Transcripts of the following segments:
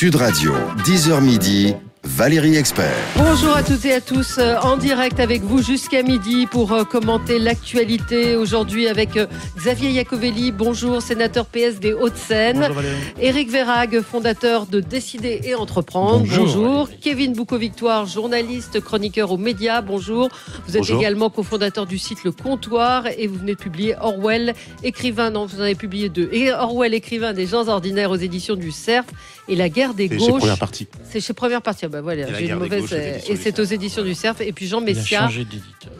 Sud Radio, 10h midi, Valérie Expert. Bonjour à toutes et à tous, en direct avec vous jusqu'à midi pour commenter l'actualité. Aujourd'hui avec Xavier Iacovelli, bonjour, sénateur PS des Hauts-de-Seine. Bonjour Valérie. Éric Verhaeghe, fondateur de Décider et Entreprendre. Bonjour. Kevin Boucault-Victoire, journaliste, chroniqueur aux médias. Bonjour. Vous êtes également cofondateur du site Le Comptoir et vous venez de publier Orwell, écrivain, non, vous en avez publié 2. Et Orwell, écrivain des gens ordinaires aux éditions du Cerf et La guerre des gauches. C'est chez Première Partie. C'est chez Première Partie. Bah voilà, j'ai une mauvaise. Et c'est aux éditions du Cerf. Et puis Jean Messia.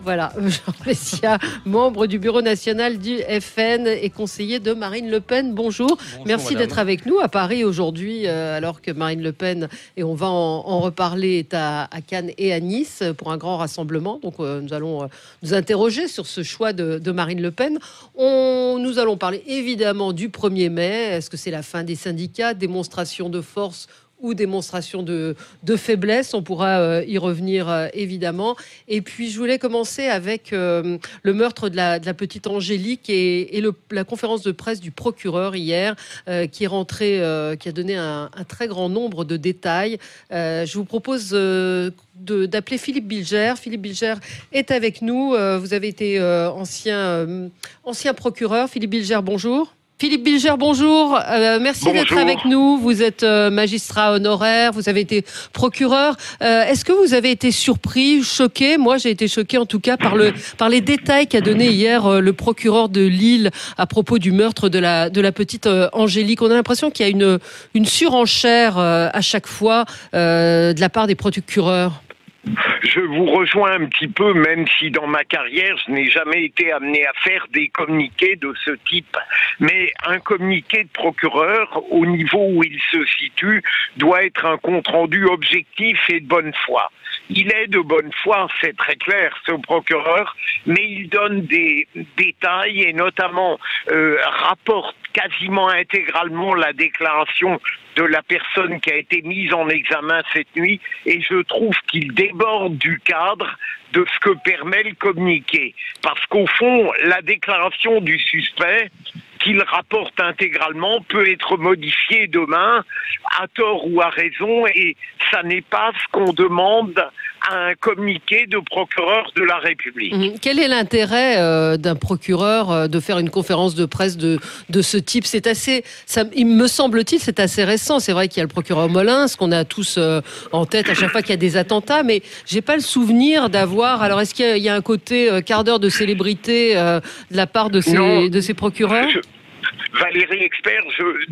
Voilà, Jean Messia, membre du bureau national du FN et conseiller de Marine Le Pen. Bonjour. Merci d'être avec nous à Paris aujourd'hui, alors que Marine Le Pen, et on va en reparler, est à Cannes et à Nice pour un grand rassemblement. Donc nous allons nous interroger sur ce choix de Marine Le Pen. Nous allons parler évidemment du 1er mai. Est-ce que c'est la fin des syndicats, démonstration de force ou démonstration de faiblesse? On pourra y revenir évidemment. Et puis je voulais commencer avec le meurtre de la petite Angélique et la conférence de presse du procureur hier qui est rentré, qui a donné un très grand nombre de détails. Je vous propose d'appeler Philippe Bilger. Philippe Bilger est avec nous. Vous avez été ancien procureur. Philippe Bilger, bonjour. Philippe Bilger, bonjour. Merci d'être avec nous. Vous êtes magistrat honoraire, vous avez été procureur. Est-ce que vous avez été surpris, choqué? Moi, j'ai été choqué en tout cas par les détails qu'a donné hier le procureur de Lille à propos du meurtre de la petite Angélique. On a l'impression qu'il y a une surenchère à chaque fois de la part des procureurs. Je vous rejoins un petit peu, même si dans ma carrière, je n'ai jamais été amené à faire des communiqués de ce type. Mais un communiqué de procureur, au niveau où il se situe, doit être un compte-rendu objectif et de bonne foi. Il est de bonne foi, c'est très clair, ce procureur, mais il donne des détails et notamment rapporte quasiment intégralement la déclaration de la personne qui a été mise en examen cette nuit, et je trouve qu'il déborde du cadre de ce que permet le communiqué. Parce qu'au fond, la déclaration du suspect, qu'il rapporte intégralement, peut être modifiée demain, à tort ou à raison, et ça n'est pas ce qu'on demande à un communiqué de procureur de la République. Quel est l'intérêt d'un procureur de faire une conférence de presse de ce type? C'est assez, il me semble-t-il, c'est assez récent. C'est vrai qu'il y a le procureur Molins, qu'on a tous en tête à chaque fois qu'il y a des attentats, mais j'ai pas le souvenir d'avoir. Alors, est-ce qu'il y a un côté quart d'heure de célébrité de la part de ces procureurs? Valérie Expert,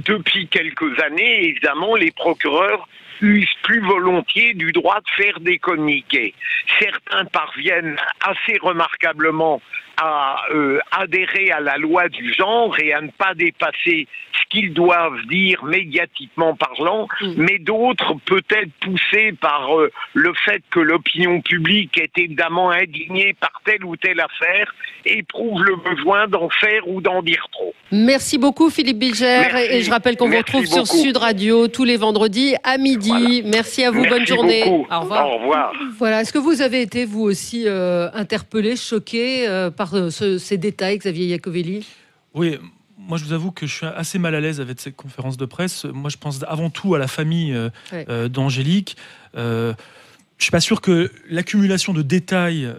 depuis quelques années, évidemment, les procureurs usent plus volontiers du droit de faire des communiqués. Certains parviennent assez remarquablement à adhérer à la loi du genre et à ne pas dépasser ce qu'ils doivent dire médiatiquement parlant, mais d'autres, peut-être poussés par le fait que l'opinion publique est évidemment indignée par telle ou telle affaire, éprouvent le besoin d'en faire ou d'en dire trop. Merci beaucoup Philippe Bilger. Et je rappelle qu'on vous retrouve sur Sud Radio tous les vendredis à midi. Voilà. Merci à vous, bonne journée. Beaucoup. Au revoir. Au revoir. Voilà, est-ce que vous avez été vous aussi interpellé, choqué par ces détails, Xavier Iacovelli? Oui, moi je vous avoue que je suis assez mal à l'aise avec cette conférence de presse. Moi je pense avant tout à la famille d'Angélique. Je suis pas sûr que l'accumulation de détails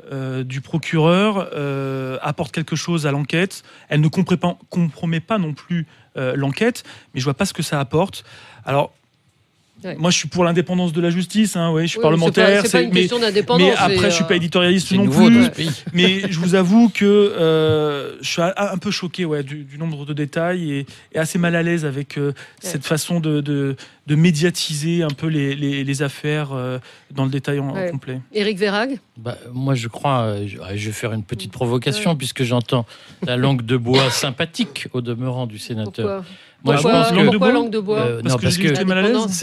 du procureur apporte quelque chose à l'enquête. Elle ne compromet pas non plus l'enquête, mais je vois pas ce que ça apporte. Alors, moi, je suis pour l'indépendance de la justice. Je suis parlementaire. C'est pas une question d'indépendance. Mais après, je suis pas éditorialiste non plus. Mais je vous avoue que je suis un peu choqué du nombre de détails et assez mal à l'aise avec cette façon de médiatiser un peu les affaires dans le détail complet. Éric Verhaeghe ? Moi, je crois, je vais faire une petite provocation puisque j'entends la langue de bois sympathique au demeurant du sénateur. Pourquoi langue de bois? Parce que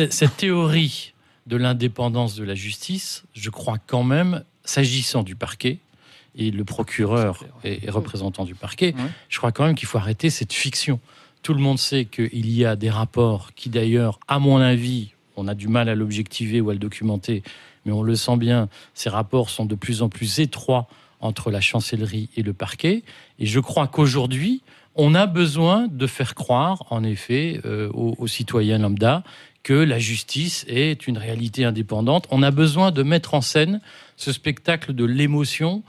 cette théorie de l'indépendance de la justice, je crois quand même, s'agissant du parquet, et le procureur est représentant du parquet, je crois quand même qu'il faut arrêter cette fiction. Tout le monde sait qu'il y a des rapports qui d'ailleurs, à mon avis, on a du mal à l'objectiver ou à le documenter, mais on le sent bien, ces rapports sont de plus en plus étroits entre la chancellerie et le parquet. Et je crois qu'aujourd'hui, On a besoin de faire croire, en effet, aux citoyens lambda que la justice est une réalité indépendante. On a besoin de mettre en scène ce spectacle de l'émotion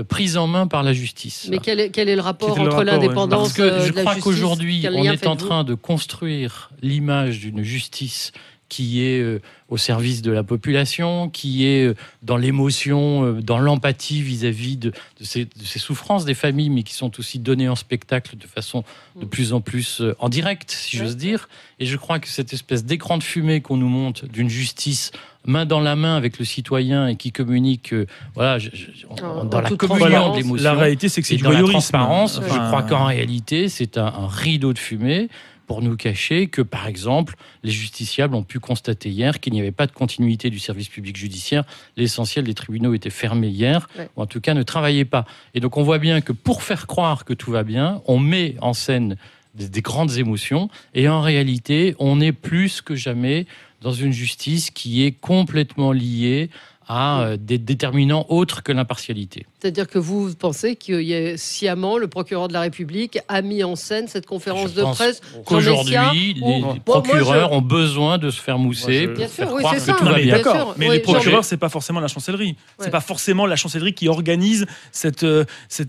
prise en main par la justice. Mais quel est le rapport entre l'indépendance de la justice ? Parce que je crois qu'aujourd'hui, on est en train de construire l'image d'une justice qui est au service de la population, qui est dans l'émotion, dans l'empathie vis-à-vis de ces souffrances des familles, mais qui sont aussi données en spectacle de façon de plus en plus en direct, si j'ose dire. Et je crois que cette espèce d'écran de fumée qu'on nous montre d'une justice main dans la main avec le citoyen et qui communique dans la communion d'émotions. La réalité, c'est que c'est du voyeurisme. transparence. Je crois qu'en réalité, c'est un rideau de fumée pour nous cacher que, par exemple, les justiciables ont pu constater hier qu'il n'y avait pas de continuité du service public judiciaire. L'essentiel des tribunaux était fermé hier, ou en tout cas ne travaillait pas. Et donc on voit bien que pour faire croire que tout va bien, on met en scène des grandes émotions, et en réalité, on est plus que jamais dans une justice qui est complètement liée à des déterminants autres que l'impartialité. C'est-à-dire que vous pensez que sciemment, le procureur de la République a mis en scène cette conférence de presse qu'aujourd'hui, les procureurs ont besoin de se faire mousser pour faire croire que tout va bien. D'accord, mais les procureurs, c'est pas forcément la chancellerie. C'est pas forcément la chancellerie qui organise cette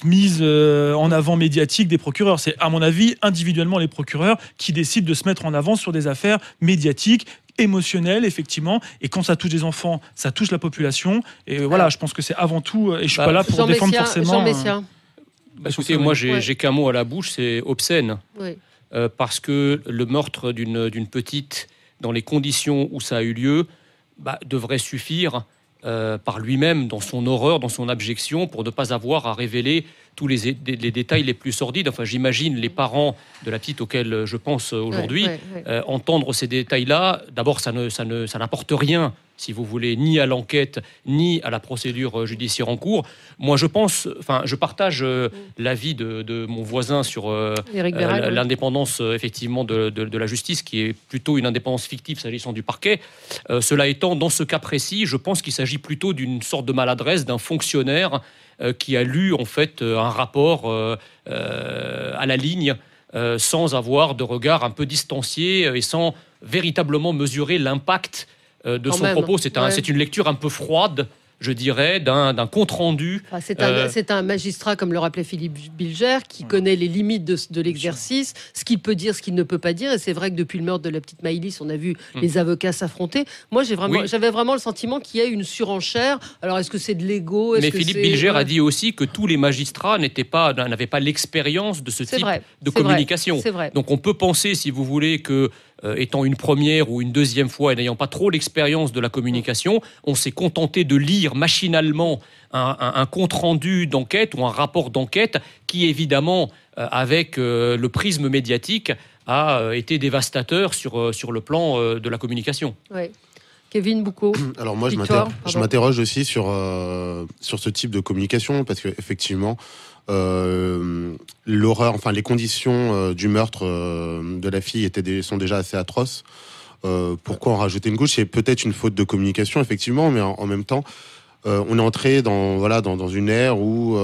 mise en avant médiatique des procureurs. C'est, à mon avis, individuellement les procureurs qui décident de se mettre en avant sur des affaires médiatiques, émotionnel, effectivement, et quand ça touche des enfants, ça touche la population, et voilà, je pense que c'est avant tout, et je suis pas là pour défendre forcément... Jean Messia. Écoutez, moi j'ai qu'un mot à la bouche, c'est obscène, parce que le meurtre d'une petite, dans les conditions où ça a eu lieu, devrait suffire par lui-même, dans son horreur, dans son abjection, pour ne pas avoir à révéler tous les détails les plus sordides. Enfin, j'imagine les parents de la petite auxquels je pense aujourd'hui, entendre ces détails-là, d'abord, ça n'apporte rien, si vous voulez, ni à l'enquête, ni à la procédure judiciaire en cours. Moi, je partage l'avis de mon voisin sur l'indépendance, effectivement, de la justice, qui est plutôt une indépendance fictive s'agissant du parquet. Cela étant, dans ce cas précis, je pense qu'il s'agit plutôt d'une sorte de maladresse d'un fonctionnaire qui a lu, en fait, un rapport à la ligne, sans avoir de regard un peu distancié et sans véritablement mesurer l'impact de son propos. C'est une lecture un peu froide, je dirais, d'un compte-rendu. C'est un magistrat, comme le rappelait Philippe Bilger, qui connaît les limites de l'exercice, ce qu'il peut dire, ce qu'il ne peut pas dire. Et c'est vrai que depuis le meurtre de la petite Maïlis, on a vu les avocats s'affronter. Moi, j'avais vraiment le sentiment qu'il y a une surenchère. Alors, est-ce que c'est de l'ego ? Mais Philippe Bilger a dit aussi que tous les magistrats n'avaient pas l'expérience de ce type de communication. C'est vrai. Donc, on peut penser, si vous voulez, que étant une première ou une deuxième fois et n'ayant pas trop l'expérience de la communication, on s'est contenté de lire machinalement un compte-rendu d'enquête ou un rapport d'enquête qui, évidemment, avec le prisme médiatique, a été dévastateur sur le plan de la communication. Oui. Kevin Boucaud. Alors moi, je m'interroge aussi sur ce type de communication, parce qu'effectivement, l'horreur, enfin les conditions du meurtre de la fille sont déjà assez atroces. Pourquoi en rajouter une couche ? C'est peut-être une faute de communication, effectivement, mais en même temps, on est entré dans une ère où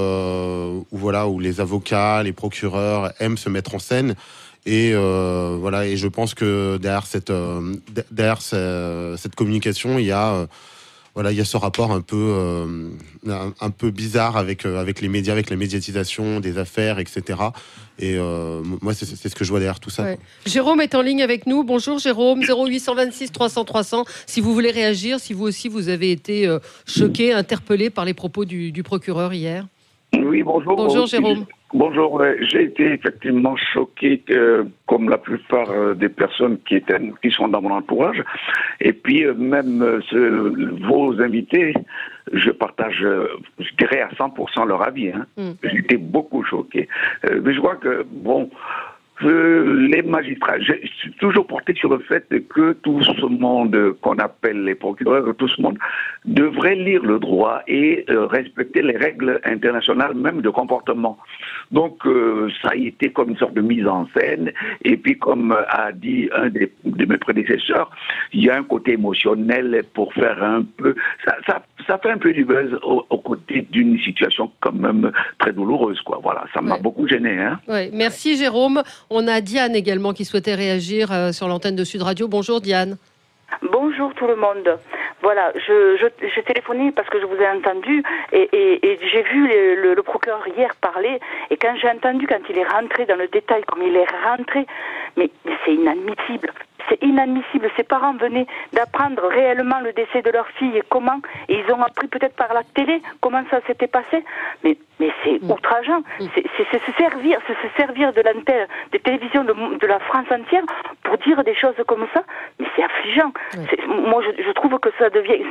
les avocats, les procureurs aiment se mettre en scène. Et et je pense que derrière cette communication, il y a ce rapport un peu bizarre avec les médias, avec la médiatisation des affaires, etc. Et moi, c'est ce que je vois derrière tout ça. Ouais. Jérôme est en ligne avec nous. Bonjour Jérôme, 0826 300 300. Si vous voulez réagir, si vous aussi vous avez été choqué, interpellé par les propos du procureur hier. Oui, bonjour. Bonjour Jérôme. Bonjour, j'ai été effectivement choqué, comme la plupart des personnes qui sont dans mon entourage. Et puis même vos invités, je partage, je dirais à 100% leur avis. J'étais beaucoup choqué. Mais je crois que, les magistrats, je suis toujours porté sur le fait que tout ce monde qu'on appelle les procureurs, tout ce monde devrait lire le droit et respecter les règles internationales, même de comportement. Donc, ça a été comme une sorte de mise en scène. Et puis, comme a dit un de mes prédécesseurs, il y a un côté émotionnel pour faire un peu... Ça fait un peu du buzz au côté d'une situation quand même très douloureuse, quoi. Voilà, ça m'a beaucoup gêné. Hein. Ouais. Merci Jérôme. On a Diane également qui souhaitait réagir sur l'antenne de Sud Radio. Bonjour Diane. Bonjour tout le monde. Voilà, j'ai téléphoné parce que je vous ai entendu et j'ai vu le procureur hier parler, et quand j'ai entendu, quand il est rentré dans le détail comme il est rentré, mais c'est inadmissible. C'est inadmissible. Ces parents venaient d'apprendre réellement le décès de leur fille et comment, et ils ont appris peut-être par la télé comment ça s'était passé. Mais c'est outrageant. C'est se servir de l'antenne des télévisions de la France entière pour dire des choses comme ça. Mais c'est affligeant. Moi, je trouve que ça devient...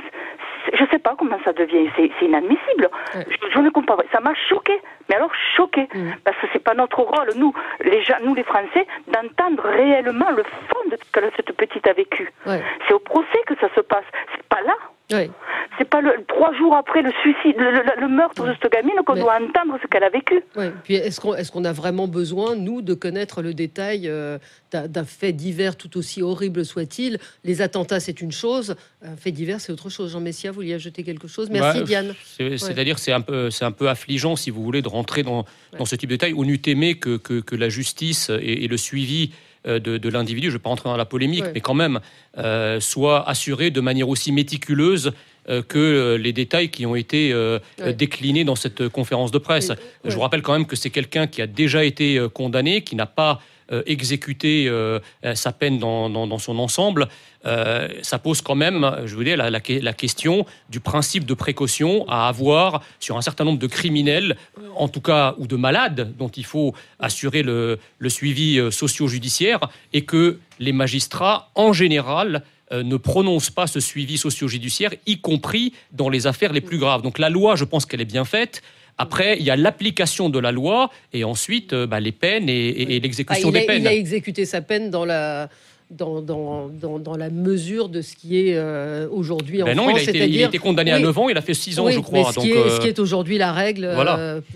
Je sais pas comment ça devient. C'est inadmissible. Je ne comprends pas. Ça m'a choqué. Mais alors choqué. Parce que c'est pas notre rôle, nous les Français, d'entendre réellement le fond de ce que cette petite a vécu. C'est au procès que ça se passe. C'est pas là. C'est pas 3 jours après le suicide, le meurtre de cette gamine qu'on doit entendre ce qu'elle a vécu. Puis est-ce qu'on a vraiment besoin, nous, de connaître le détail d'un fait divers tout aussi horrible soit-il? Les attentats, c'est une chose, un fait divers, c'est autre chose. Jean Messia, vous vouliez ajouter quelque chose? Merci Diane. C'est-à-dire c'est un peu affligeant, si vous voulez, de rentrer dans ce type de détail. On eût aimé que la justice et le suivi de l'individu, je ne vais pas rentrer dans la polémique, mais quand même, soit assuré de manière aussi méticuleuse que les détails qui ont été déclinés dans cette conférence de presse. Je vous rappelle quand même que c'est quelqu'un qui a déjà été condamné, qui n'a pas exécuté sa peine dans son ensemble. Ça pose quand même, je veux dire, la question du principe de précaution à avoir sur un certain nombre de criminels, en tout cas, ou de malades, dont il faut assurer le suivi socio-judiciaire, et que les magistrats, en général, ne prononcent pas ce suivi socio-judiciaire, y compris dans les affaires les plus graves. Donc la loi, je pense qu'elle est bien faite. Après, il y a l'application de la loi et ensuite les peines et l'exécution des peines. Il a exécuté sa peine dans la mesure de ce qui est aujourd'hui en France. Il a été condamné à 9 ans, il a fait 6 ans, je crois. Mais ce qui est aujourd'hui la règle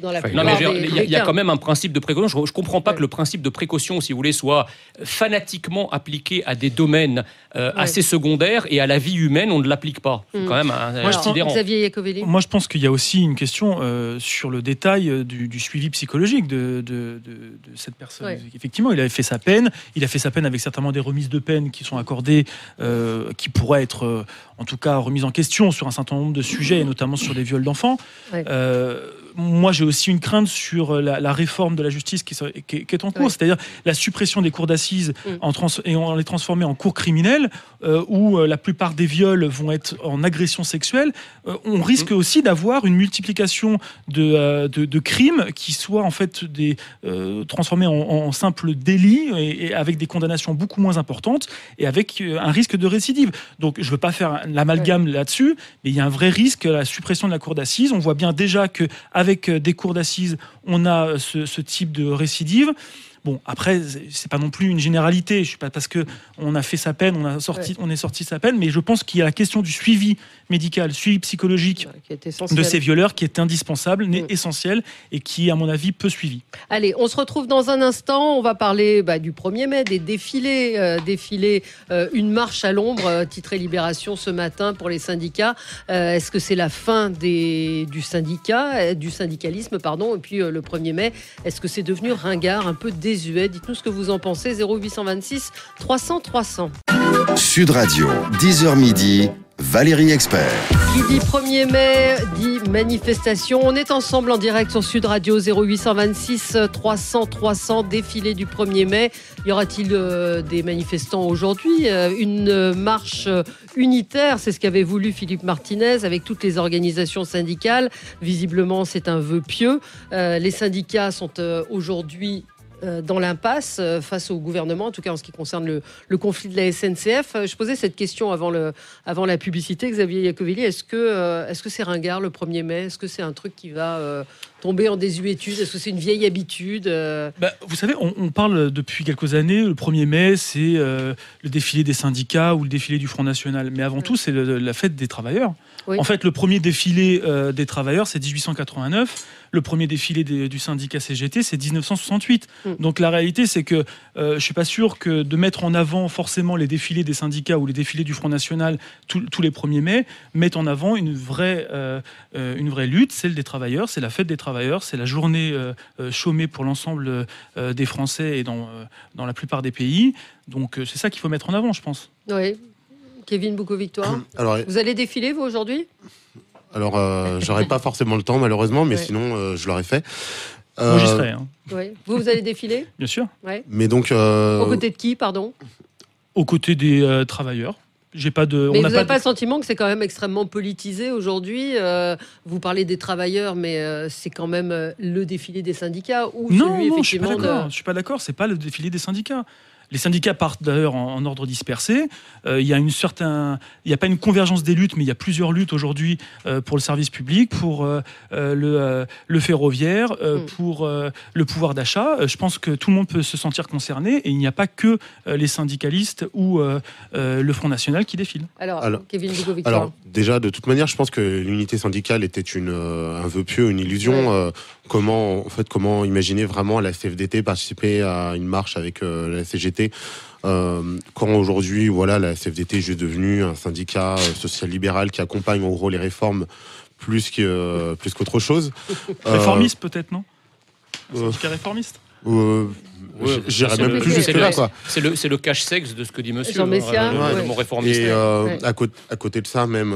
dans la plupart il y a quand même un principe de précaution. Je ne comprends pas que le principe de précaution, si vous voulez, soit fanatiquement appliqué à des domaines assez secondaires et à la vie humaine, on ne l'applique pas. C'est quand même sidérant. Xavier Iacovelli. Moi, je pense qu'il y a aussi une question sur le détail du suivi psychologique de cette personne. Effectivement, il avait fait sa peine. Il a fait sa peine avec certainement des remises de peine qui sont accordées, qui pourraient être en tout cas remises en question sur un certain nombre de sujets, et notamment sur les viols d'enfants. Moi, j'ai aussi une crainte sur la réforme de la justice qui est en cours, c'est-à-dire la suppression des cours d'assises et on les transformer en cours criminels, où la plupart des viols vont être en agression sexuelle. On risque aussi d'avoir une multiplication de crimes qui soient en fait transformés en simples délits et avec des condamnations beaucoup moins importantes et avec un risque de récidive. Donc, je ne veux pas faire l'amalgame là-dessus, mais il y a un vrai risque à la suppression de la cour d'assises. On voit bien déjà qu'avec des cours d'assises, on a ce type de récidive. Bon, après, c'est pas non plus une généralité. Je suis pas parce que on a fait sa peine, on est sorti de sa peine, mais je pense qu'il y a la question du suivi médical, suivi psychologique de ces violeurs qui est indispensable, essentiel et qui, à mon avis, peu suivi. Allez, on se retrouve dans un instant. On va parler du 1er mai, des défilés, une marche à l'ombre, titré Libération ce matin pour les syndicats. Est-ce que c'est la fin du syndicalisme, et puis le 1er mai, est-ce que c'est devenu ringard, un peu désuet? Dites-nous ce que vous en pensez. 0826 300 300. Sud Radio, 10h midi, Valérie Expert. Qui dit 1er mai dit manifestation. On est ensemble en direct sur Sud Radio. 0826 300 300, défilé du 1er mai. Y aura-t-il des manifestants aujourd'hui? Une marche unitaire, c'est ce qu'avait voulu Philippe Martinez avec toutes les organisations syndicales. Visiblement, c'est un vœu pieux. Les syndicats sont aujourd'hui dans l'impasse face au gouvernement, en tout cas en ce qui concerne le conflit de la SNCF. Je posais cette question avant la publicité, Xavier Iacovelli. Est-ce que c'est ringard le 1er mai ? Est-ce que c'est un truc qui va tomber en désuétude ? Est-ce que c'est une vieille habitude ? Vous savez, on parle depuis quelques années, le 1er mai, c'est le défilé des syndicats ou le défilé du Front National. Mais avant tout, c'est la fête des travailleurs. Oui. En fait, le premier défilé des travailleurs, c'est 1889. Le premier défilé du syndicat CGT, c'est 1968. Donc la réalité, c'est que je ne suis pas sûr que de mettre en avant forcément les défilés des syndicats ou les défilés du Front National tous les 1er mai mettent en avant une vraie lutte, celle des travailleurs. C'est la fête des travailleurs, c'est la journée chômée pour l'ensemble des Français et dans la plupart des pays. Donc c'est ça qu'il faut mettre en avant, je pense. Oui. Kevin Boucault-Victoire, vous allez défiler, vous, aujourd'hui ? Alors, j'aurais pas forcément le temps, malheureusement, mais sinon, je l'aurais fait. Moi, j'y serai. Oui. Vous allez défiler ? Bien sûr. Ouais. Mais donc... Aux côtés de qui, pardon ? Aux côtés des travailleurs. Mais vous n'avez pas le sentiment que c'est quand même extrêmement politisé aujourd'hui ? Vous parlez des travailleurs, mais c'est quand même le défilé des syndicats ou Non, celui, je suis pas d'accord. C'est pas le défilé des syndicats. Les syndicats partent d'ailleurs en ordre dispersé. Il y a pas une convergence des luttes, mais il y a plusieurs luttes aujourd'hui pour le service public, pour le ferroviaire, pour le pouvoir d'achat. Je pense que tout le monde peut se sentir concerné et il n'y a pas que les syndicalistes ou le Front National qui défilent. Alors Kevin Boucault-Victoire. Alors, déjà, de toute manière, je pense que l'unité syndicale était un vœu pieux, une illusion. Ouais. Comment imaginer vraiment la CFDT participer à une marche avec la CGT quand aujourd'hui, la CFDT est juste devenue un syndicat social-libéral qui accompagne en gros les réformes plus qu'autre chose. Réformiste peut-être, non ? Syndicat réformiste. J'irais même plus jusque là, quoi. C'est le cache-sexe de ce que dit monsieur. Jean Messia, le mot réformiste. Et à côté de ça, même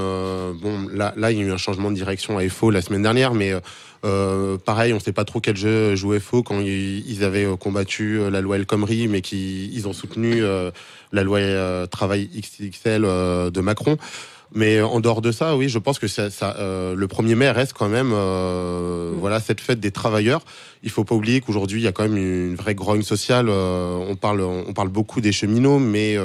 là, il y a eu un changement de direction à FO la semaine dernière, mais pareil, on ne sait pas trop quel jeu joue FO quand ils avaient combattu la loi El Khomri, mais qu'ils ont soutenu la loi Travail XXL de Macron. Mais en dehors de ça, oui, je pense que le 1er mai reste quand même cette fête des travailleurs. Il faut pas oublier qu'aujourd'hui, il y a quand même une vraie grogne sociale. On parle beaucoup des cheminots, mais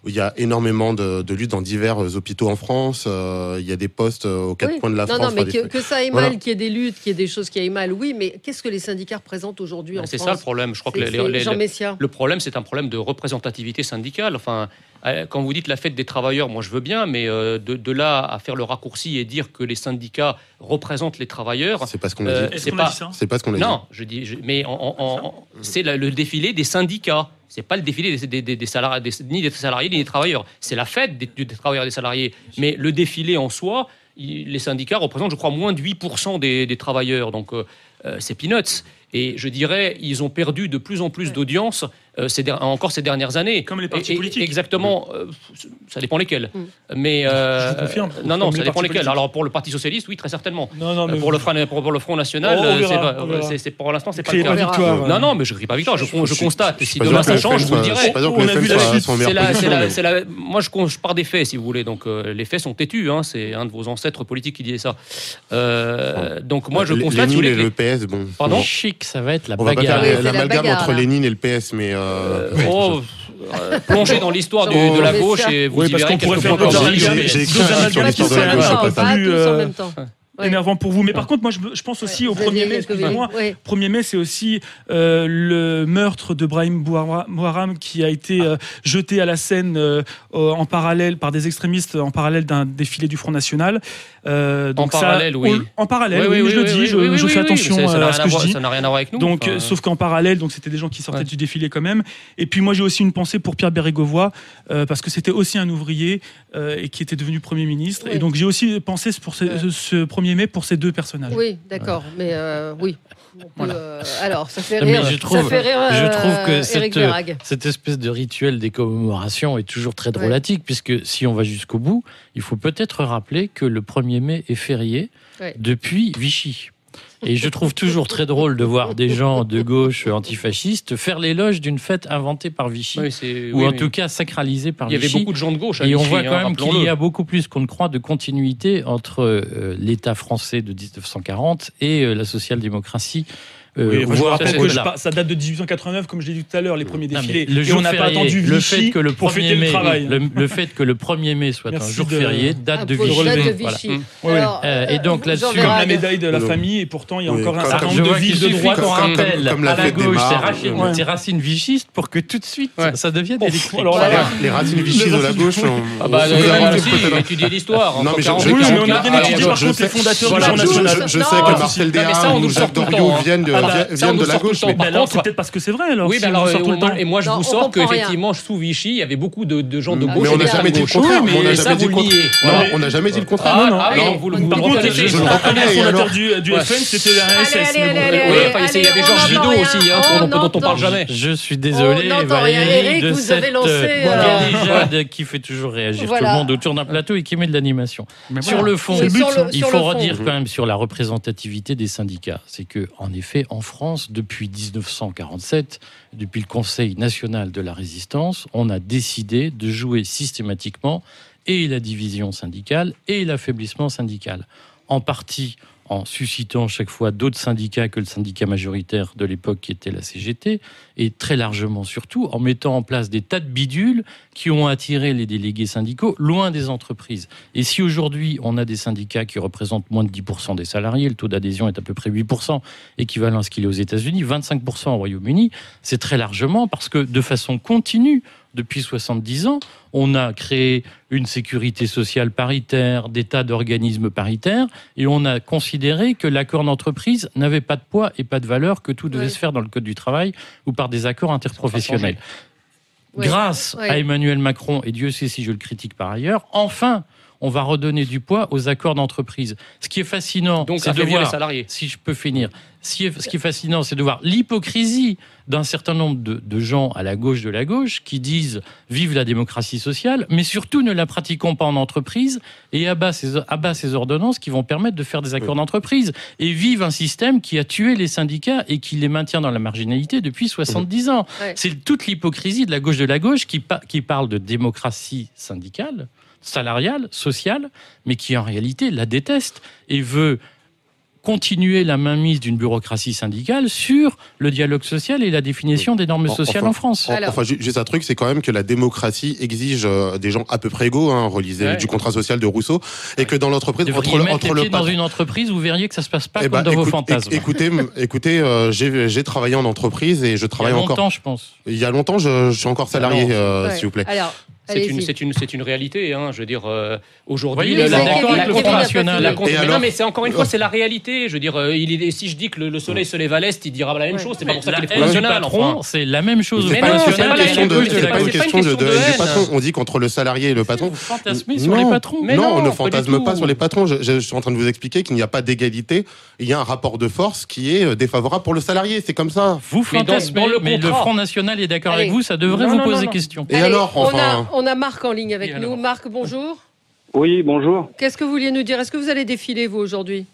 il y a énormément de luttes dans divers hôpitaux en France. Il y a des postes aux quatre coins de la France. Non, mais que ça aille mal, qu'il y ait des luttes, qu'il y ait des choses qui aillent mal, oui, mais qu'est-ce que les syndicats représentent aujourd'hui en France ? C'est ça le problème. Je crois que le problème, c'est un problème de représentativité syndicale. Enfin, quand vous dites la fête des travailleurs, moi je veux bien, mais de là à faire le raccourci et dire que les syndicats représentent les travailleurs, c'est pas ce qu'on a dit. C'est pas ce qu'on a dit. Non, mais c'est le défilé des syndicats. C'est pas le défilé des salariés, ni des salariés ni des travailleurs. C'est la fête des travailleurs et des salariés. Mais le défilé en soi, les syndicats représentent, je crois, moins de 8% des travailleurs. Donc c'est peanuts. Et je dirais, ils ont perdu de plus en plus d'audience encore ces dernières années. Comme les partis politiques. Exactement. Ça dépend lesquels. Mais je vous confirme. Non, ça dépend lesquels. Alors pour le Parti socialiste, oui, très certainement. Non, mais pour le Front National, pour l'instant, c'est pas le cas. Victoire. Non, mais je ne crie pas victoire. Je constate. Si demain ça change, je vous le dirai. On a vu la suite. Moi, je pars des faits, si vous voulez. Donc les faits sont têtus. C'est un de vos ancêtres politiques qui disait ça. Donc moi, je constate. Lénine et le PS, bon. Pardon. Chic, ça va être la bagarre. bagarre. On va pas faire l'amalgame entre Lénine et le PS, mais. Plongez dans l'histoire de la gauche et vous y verrez quelques points comme ça. J'ai écrit sur l'histoire de la gauche. Pas tous en même temps. Énervant pour vous. Mais par contre, moi, je pense aussi au 1er mai. Excusez-moi. 1er mai, c'est aussi le meurtre de Brahim Bouharam qui a été jeté à la Seine en parallèle par des extrémistes en parallèle d'un défilé du Front National. En parallèle, oui. En parallèle, oui, je le dis. Je fais attention à ce que je dis. Ça n'a rien à voir avec nous. Donc, sauf qu'en parallèle, donc c'était des gens qui sortaient du défilé quand même. Et puis moi, j'ai aussi une pensée pour Pierre Bérégovoy parce que c'était aussi un ouvrier et qui était devenu Premier ministre. Et donc, j'ai aussi pensé pour ce 1er mai pour ces deux personnages. Oui, d'accord. Mais oui. Alors, ça fait rire. Mais je trouve que cette espèce de rituel des commémorations est toujours très drôlatique, puisque si on va jusqu'au bout, il faut peut-être rappeler que le 1er mai est férié depuis Vichy. Et je trouve toujours très drôle de voir des gens de gauche antifascistes faire l'éloge d'une fête inventée par Vichy, en tout cas sacralisée par Vichy. Il y avait beaucoup de gens de gauche à Vichy. Et on voit quand même qu'il y a beaucoup plus qu'on ne croit de continuité entre l'État français de 1940 et la social-démocratie je vous rappelle que ça date de 1889, comme je l'ai dit tout à l'heure, les premiers défilés. Et on n'a pas attendu Vichy pour fêter le travail. Le fait que le 1er mai soit un jour férié date de Vichy. Et donc là-dessus, comme la médaille de la famille, et pourtant il y a encore un certain nombre de villes de droite qu'on rappelle à la gauche ses racines vichistes pour que tout de suite ça devienne électrique. Les racines vichistes de la gauche. On a étudié l'histoire. Non, mais on a bien étudié par contre les fondateurs du Front National. Je sais que Marcel Déhame ou Jacques Doriot viennent de la gauche. Mais alors, c'est peut-être parce que c'est vrai. Alors, oui, et moi je vous sors qu'effectivement, sous Vichy, il y avait beaucoup de gens de gauche. Mais on n'a jamais dit le contraire. On n'a jamais dit le contraire. Par contre, je reconnais le fondateur du FN, c'était la SS. Il y avait Georges Bidault aussi, dont on parle jamais. Je suis désolé, Valérie, de cette galéjade qui fait toujours réagir tout le monde autour d'un plateau et qui met de l'animation. Sur le fond, il faut redire quand même sur la représentativité des syndicats. C'est que, en effet, en France, depuis 1947, depuis le Conseil national de la résistance, on a décidé de jouer systématiquement et la division syndicale et l'affaiblissement syndical. En partie en suscitant chaque fois d'autres syndicats que le syndicat majoritaire de l'époque qui était la CGT, et très largement surtout en mettant en place des tas de bidules qui ont attiré les délégués syndicaux loin des entreprises. Et si aujourd'hui on a des syndicats qui représentent moins de 10% des salariés, le taux d'adhésion est à peu près 8%, équivalent à ce qu'il est aux États-Unis, 25% au Royaume-Uni, c'est très largement parce que de façon continue, depuis 70 ans, on a créé une sécurité sociale paritaire, des tas d'organismes paritaires, et on a considéré que l'accord d'entreprise n'avait pas de poids et pas de valeur, que tout devait se faire dans le Code du travail ou par des accords interprofessionnels. Grâce à Emmanuel Macron, et Dieu sait si je le critique par ailleurs, enfin, on va redonner du poids aux accords d'entreprise. Ce qui est fascinant, c'est de voir, les salariés. Si je peux finir, ce qui est fascinant, c'est de voir l'hypocrisie d'un certain nombre de gens à la gauche qui disent « vive la démocratie sociale », mais surtout ne la pratiquons pas en entreprise et abat ces ordonnances qui vont permettre de faire des accords d'entreprise. Et vive un système qui a tué les syndicats et qui les maintient dans la marginalité depuis 70 ans. C'est toute l'hypocrisie de la gauche qui parle de démocratie syndicale, salariale, sociale, mais qui en réalité la déteste et veut continuer la mainmise d'une bureaucratie syndicale sur le dialogue social et la définition des normes sociales en France. Juste un truc, c'est quand même que la démocratie exige des gens à peu près égaux, relisez du contrat social de Rousseau, et que dans l'entreprise... Dans une entreprise, vous verriez que ça se passe pas comme dans vos fantasmes. Écoutez, j'ai travaillé en entreprise et je travaille encore... Il y a longtemps, je pense. Il y a longtemps, je suis encore salarié, s'il vous plaît. Alors, c'est une réalité, je veux dire, aujourd'hui, l'accord avec le Front National. Non, mais c'est encore une fois, c'est la réalité. Je veux dire, si je dis que le soleil se lève à l'est, il dira la même chose. C'est pas pour ça qu'il est Front National. C'est la même chose. C'est pas une question de haine du patron. On dit qu'entre le salarié et le patron. Vous fantasmez sur les patrons. Non, on ne fantasme pas sur les patrons. Je suis en train de vous expliquer qu'il n'y a pas d'égalité. Il y a un rapport de force qui est défavorable pour le salarié. C'est comme ça. Vous fantasmez, mais le Front National est d'accord avec vous. Ça devrait vous poser question. Et alors, enfin. On a Marc en ligne avec nous. Marc, bonjour. Oui, bonjour. Qu'est-ce que vous vouliez nous dire? Est-ce que vous allez défiler, vous, aujourd'hui?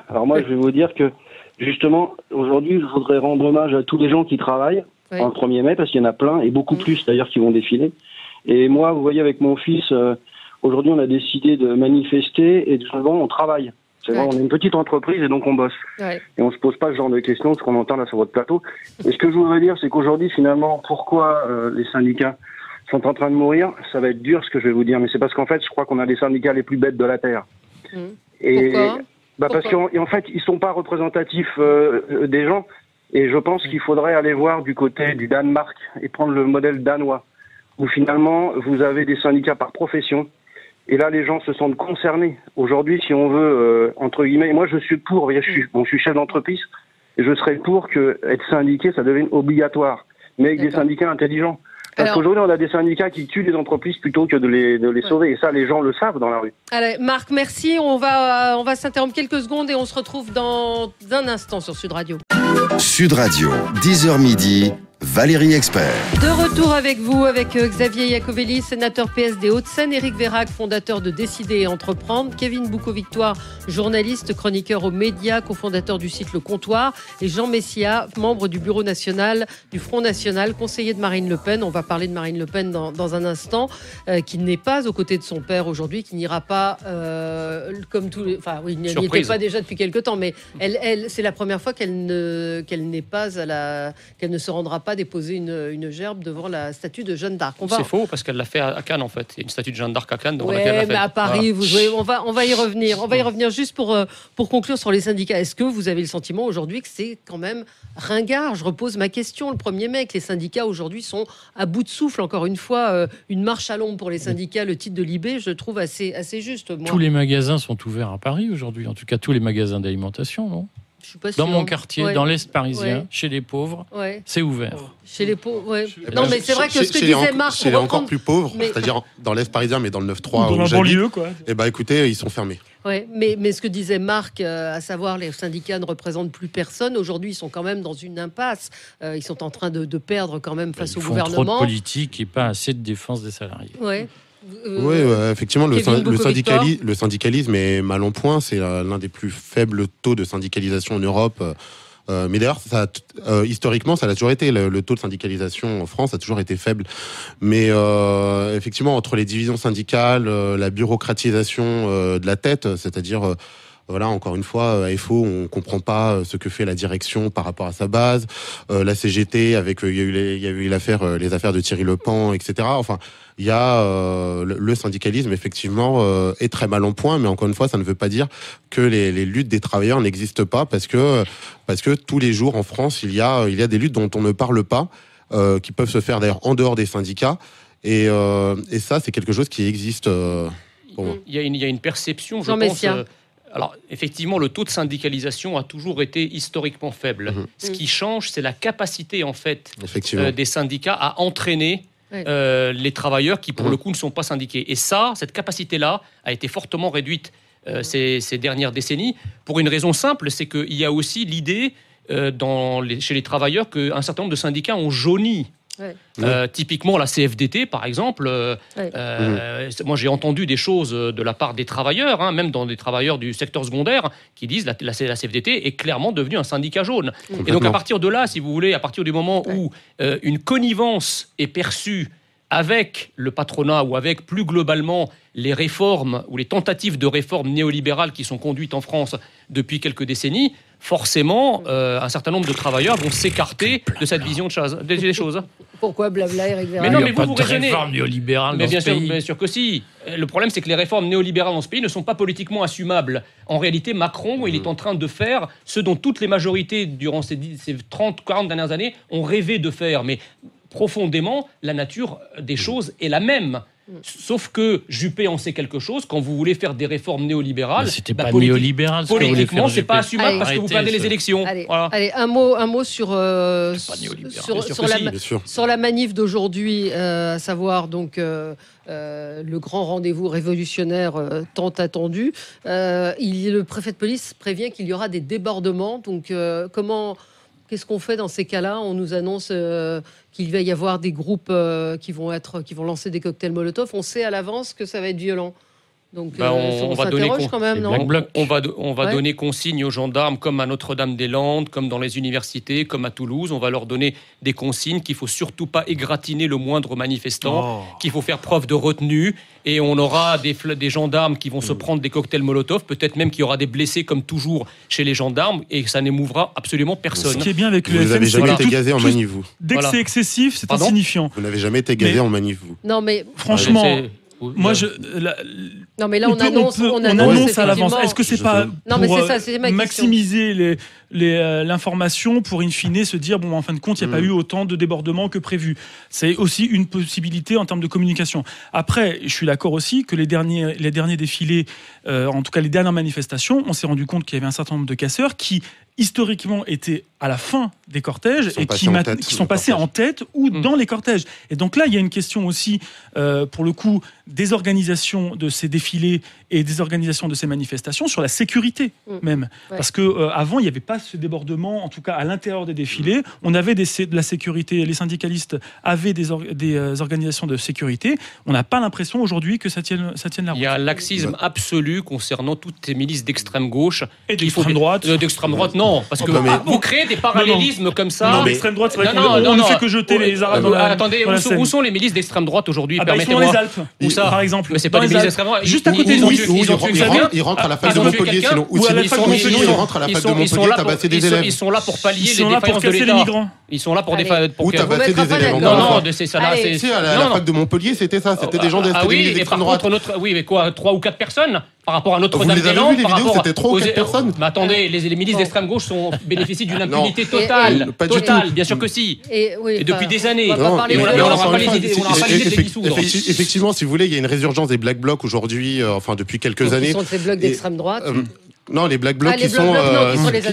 Alors moi, je vais vous dire que, justement, aujourd'hui, je voudrais rendre hommage à tous les gens qui travaillent en 1er mai, parce qu'il y en a plein, et beaucoup plus, d'ailleurs, qui vont défiler. Et moi, vous voyez, avec mon fils, aujourd'hui, on a décidé de manifester, et souvent, on travaille. C'est vrai, on est une petite entreprise, et donc on bosse. Et on se pose pas ce genre de questions, ce qu'on entend là sur votre plateau. Et ce que je voudrais dire, c'est qu'aujourd'hui, finalement, pourquoi les syndicats sont en train de mourir, ça va être dur ce que je vais vous dire, mais c'est parce qu'en fait, je crois qu'on a les syndicats les plus bêtes de la Terre. Et pourquoi parce qu'en fait, ils sont pas représentatifs des gens, et je pense qu'il faudrait aller voir du côté du Danemark et prendre le modèle danois, où finalement, vous avez des syndicats par profession, et là, les gens se sentent concernés. Aujourd'hui, si on veut, entre guillemets, moi je suis pour, je suis chef d'entreprise, et je serais pour que être syndiqué, ça devienne obligatoire, mais avec des syndicats intelligents. Parce qu'aujourd'hui, on a des syndicats qui tuent les entreprises plutôt que de les sauver. Et ça, les gens le savent dans la rue. Allez, Marc, merci. On va s'interrompre quelques secondes et on se retrouve dans un instant sur Sud Radio. Sud Radio, 10h midi, Valérie Expert. De retour avec vous, avec Xavier Iacovelli, sénateur PS des Hauts-de-Seine, Éric Vérac, fondateur de Décider et Entreprendre, Kevin Boucault-Victoire, journaliste, chroniqueur aux médias, cofondateur du site Le Comptoir, et Jean Messia, membre du bureau national du Front National, conseiller de Marine Le Pen. On va parler de Marine Le Pen dans un instant, qui n'est pas aux côtés de son père aujourd'hui, qui n'ira pas comme tous les... Enfin, oui, il n'y était pas déjà depuis quelque temps, mais elle, c'est la première fois qu'elle n'est pas qu'elle ne se rendra pas déposer une gerbe devant la statue de Jeanne d'Arc. C'est faux, parce qu'elle l'a fait à Cannes, en fait. Il y a une statue de Jeanne d'Arc à Cannes devant laquelle elle l'a fait. Mais à Paris, voilà. Vous jouez, on va y revenir. On va y revenir juste pour conclure sur les syndicats. Est-ce que vous avez le sentiment aujourd'hui que c'est quand même ringard? Je repose ma question le 1er mai, que les syndicats aujourd'hui sont à bout de souffle. Encore une fois, une marche à l'ombre pour les syndicats, le titre de Libé, je trouve assez juste. Moi. Tous les magasins sont ouverts à Paris aujourd'hui, en tout cas tous les magasins d'alimentation, non? Dans mon quartier, dans l'Est parisien, chez les pauvres, c'est ouvert. Chez les pauvres, oui. Non, mais c'est vrai que ce que disait Marc... Chez les encore plus pauvres, c'est-à-dire dans l'Est parisien, mais dans le 9-3... Dans la banlieue, quoi. Eh bien, écoutez, ils sont fermés. Ouais, mais ce que disait Marc, à savoir les syndicats ne représentent plus personne. Aujourd'hui, ils sont quand même dans une impasse. Ils sont en train de perdre quand même face au gouvernement. Trop de politique et pas assez de défense des salariés. Ouais. Oui, effectivement, le syndicalisme est mal en point. C'est l'un des plus faibles taux de syndicalisation en Europe. Mais d'ailleurs, historiquement, ça l'a toujours été. Le taux de syndicalisation en France a toujours été faible. Mais effectivement, entre les divisions syndicales, la bureaucratisation de la tête, c'est-à-dire... Voilà, encore une fois, à FO, on comprend pas ce que fait la direction par rapport à sa base. La CGT, avec il y a eu l'affaire, les affaires de Thierry Lepan, etc. Enfin, il y a le syndicalisme, effectivement, est très mal en point, mais encore une fois, ça ne veut pas dire que les luttes des travailleurs n'existent pas, parce que tous les jours en France, il y a des luttes dont on ne parle pas, qui peuvent se faire d'ailleurs en dehors des syndicats, et ça, c'est quelque chose qui existe. Il y a une perception, je pense. Alors, effectivement, le taux de syndicalisation a toujours été historiquement faible. Ce qui change, c'est la capacité, en fait, des syndicats à entraîner les travailleurs qui, pour le coup, ne sont pas syndiqués. Et ça, cette capacité-là a été fortement réduite ces dernières décennies, pour une raison simple, c'est qu'il y a aussi l'idée chez les travailleurs qu'un certain nombre de syndicats ont jauni. Typiquement la CFDT par exemple, moi j'ai entendu des choses de la part des travailleurs, même dans des travailleurs du secteur secondaire, qui disent la CFDT est clairement devenue un syndicat jaune. Et donc à partir de là, si vous voulez, à partir du moment où une connivence est perçue avec le patronat ou avec plus globalement les réformes ou les tentatives de réformes néolibérales qui sont conduites en France depuis quelques décennies, forcément, un certain nombre de travailleurs vont s'écarter de cette vision des choses. Pourquoi blabla, Éric Vérac? Mais non, mais vous raisonnez. Réforme néolibérale dans ce pays. Bien sûr que si. Le problème, c'est que les réformes néolibérales dans ce pays ne sont pas politiquement assumables. En réalité, Macron, il est en train de faire ce dont toutes les majorités, durant ces 30-40 dernières années, ont rêvé de faire. Mais profondément, la nature des choses est la même. Sauf que Juppé en sait quelque chose. Quand vous voulez faire des réformes néolibérales, c'était pas néolibéral. Politiquement, c'est pas assumable parce que vous perdez les élections. Allez, un mot sur la manif d'aujourd'hui, à savoir donc le grand rendez-vous révolutionnaire tant attendu. Le préfet de police prévient qu'il y aura des débordements. Donc qu'est-ce qu'on fait dans ces cas-là? On nous annonce qu'il va y avoir des groupes qui vont lancer des cocktails Molotov. On sait à l'avance que ça va être violent. Donc on va donner quand même, non? On va donner consigne aux gendarmes, comme à Notre-Dame-des-Landes, comme dans les universités, comme à Toulouse. On va leur donner des consignes qu'il faut surtout pas égratigner le moindre manifestant, qu'il faut faire preuve de retenue. Et on aura des gendarmes qui vont se prendre des cocktails Molotov, peut-être même qu'il y aura des blessés comme toujours chez les gendarmes, et ça n'émouvra absolument personne. Ce qui est bien avec le FN, vous n'avez jamais été gazé en manif, vous. Dès que c'est excessif, c'est insignifiant. Vous n'avez jamais été gazé en manif, vous. Non, mais franchement... Moi, non, mais là, on annonce à l'avance. Est-ce que c'est pas pour maximiser l'information pour in fine se dire en fin de compte, il n'y a pas eu autant de débordements que prévu? C'est aussi une possibilité en termes de communication. Après, je suis d'accord aussi que les derniers défilés, en tout cas les dernières manifestations, on s'est rendu compte qu'il y avait un certain nombre de casseurs qui historiquement étaient à la fin des cortèges et qui sont passés en tête ou dans les cortèges. Et donc là, il y a une question aussi, pour le coup, des organisations de ces défilés et des organisations de ces manifestations sur la sécurité même. Ouais. Parce qu'avant, il n'y avait pas ce débordement, en tout cas à l'intérieur des défilés. On avait de la sécurité, les syndicalistes avaient des organisations de sécurité. On n'a pas l'impression aujourd'hui que ça tienne la route. Il y a un laxisme absolu concernant toutes ces milices d'extrême gauche. Et d'extrême droite. D'extrême droite, non. Parce que vous créez des parallélismes comme ça. Non, l'extrême droite, c'est vrai qu'on ne fait que jeter les Arabes dans la Attendez, où sont les milices d'extrême droite aujourd'hui? Permettez-moi. Ils sont dans les Alpes, où ça, par exemple. Mais c'est pas les milices d'extrême droite. Juste à côté de nous. Ils rentrent à la fac de Montpellier, sinon. Ils rentrent à la fac de Montpellier, tabasser des élèves. Ils sont là pour pallier les défaillances de l'État. Ils sont là pour tabasser des élèves. Non, c'est ça. À la fac de Montpellier, c'était ça. C'était des gens d'extrême droite. Oui, mais quoi, 3 ou 4 personnes par rapport à Notre-Dame-des-Landes, par rapport c'était 3 ou 4 personnes. Mais attendez, les milices d'extrême gauche bénéficient d'une impunité totale. Totale, bien sûr que si. Et depuis des années. On n'aura pas les idées de dissoudre. Effectivement, si vous voulez, il y a une résurgence des Black Blocs aujourd'hui, enfin depuis quelques années. Ce sont ces blocs d'extrême droite. Non, les Black Blocs qui sont les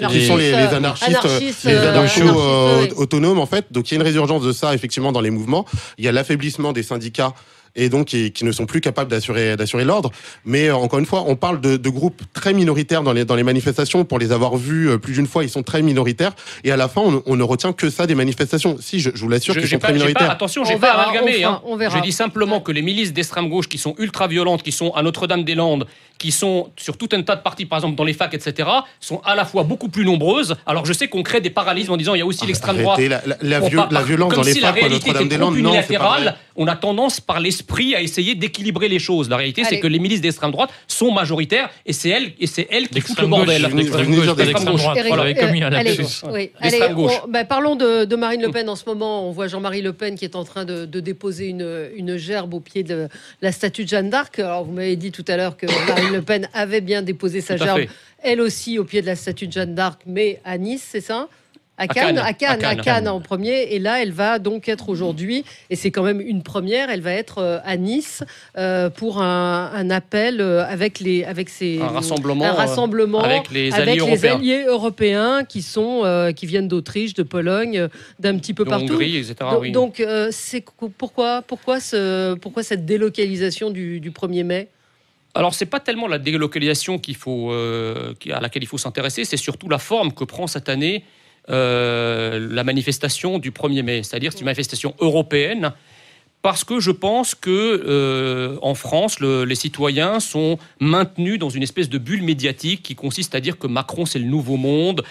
anarchistes, les anarchos autonomes en fait. Donc il y a une résurgence de ça effectivement dans les mouvements. Il y a l'affaiblissement des syndicats et donc qui ne sont plus capables d'assurer l'ordre. Mais encore une fois, on parle de groupes très minoritaires dans les manifestations. Pour les avoir vus plus d'une fois, ils sont très minoritaires. Et à la fin, on ne retient que ça des manifestations. Si, je vous l'assure qu'ils sont très minoritaires. Attention, j'ai pas amalgamé. Je dis simplement que les milices d'extrême gauche qui sont ultra violentes, qui sont à Notre-Dame-des-Landes, qui sont sur tout un tas de partis, par exemple dans les facs, etc., sont à la fois beaucoup plus nombreuses. Alors je sais qu'on crée des parallélismes en disant il y a aussi l'extrême droite. La violence dans les facs à Notre-Dame-des-Landes, non, c'est pas vrai. On a tendance par l'esprit à essayer d'équilibrer les choses. La réalité, c'est que les milices d'extrême droite sont majoritaires et c'est elles qui foutent le bordel. Parlons de Marine Le Pen en ce moment. On voit Jean-Marie Le Pen qui est en train de déposer une gerbe au pied de la statue de Jeanne d'Arc. Alors vous m'avez dit tout à l'heure que Marine Le Pen avait bien déposé sa gerbe, elle aussi au pied de la statue de Jeanne d'Arc, mais à Nice, c'est ça ? À Cannes en premier, et là elle va donc être aujourd'hui, et c'est quand même une première, elle va être à Nice pour un appel avec un rassemblement avec les alliés européens qui viennent d'Autriche, de Pologne, d'un petit peu partout, Hongrie, etc. Donc c'est pourquoi cette délocalisation du 1er mai? Alors, c'est pas tellement la délocalisation à laquelle il faut s'intéresser, c'est surtout la forme que prend cette année la manifestation du 1er mai, c'est-à-dire une manifestation européenne, parce que je pense que en France, les citoyens sont maintenus dans une espèce de bulle médiatique qui consiste à dire que Macron c'est le nouveau monde,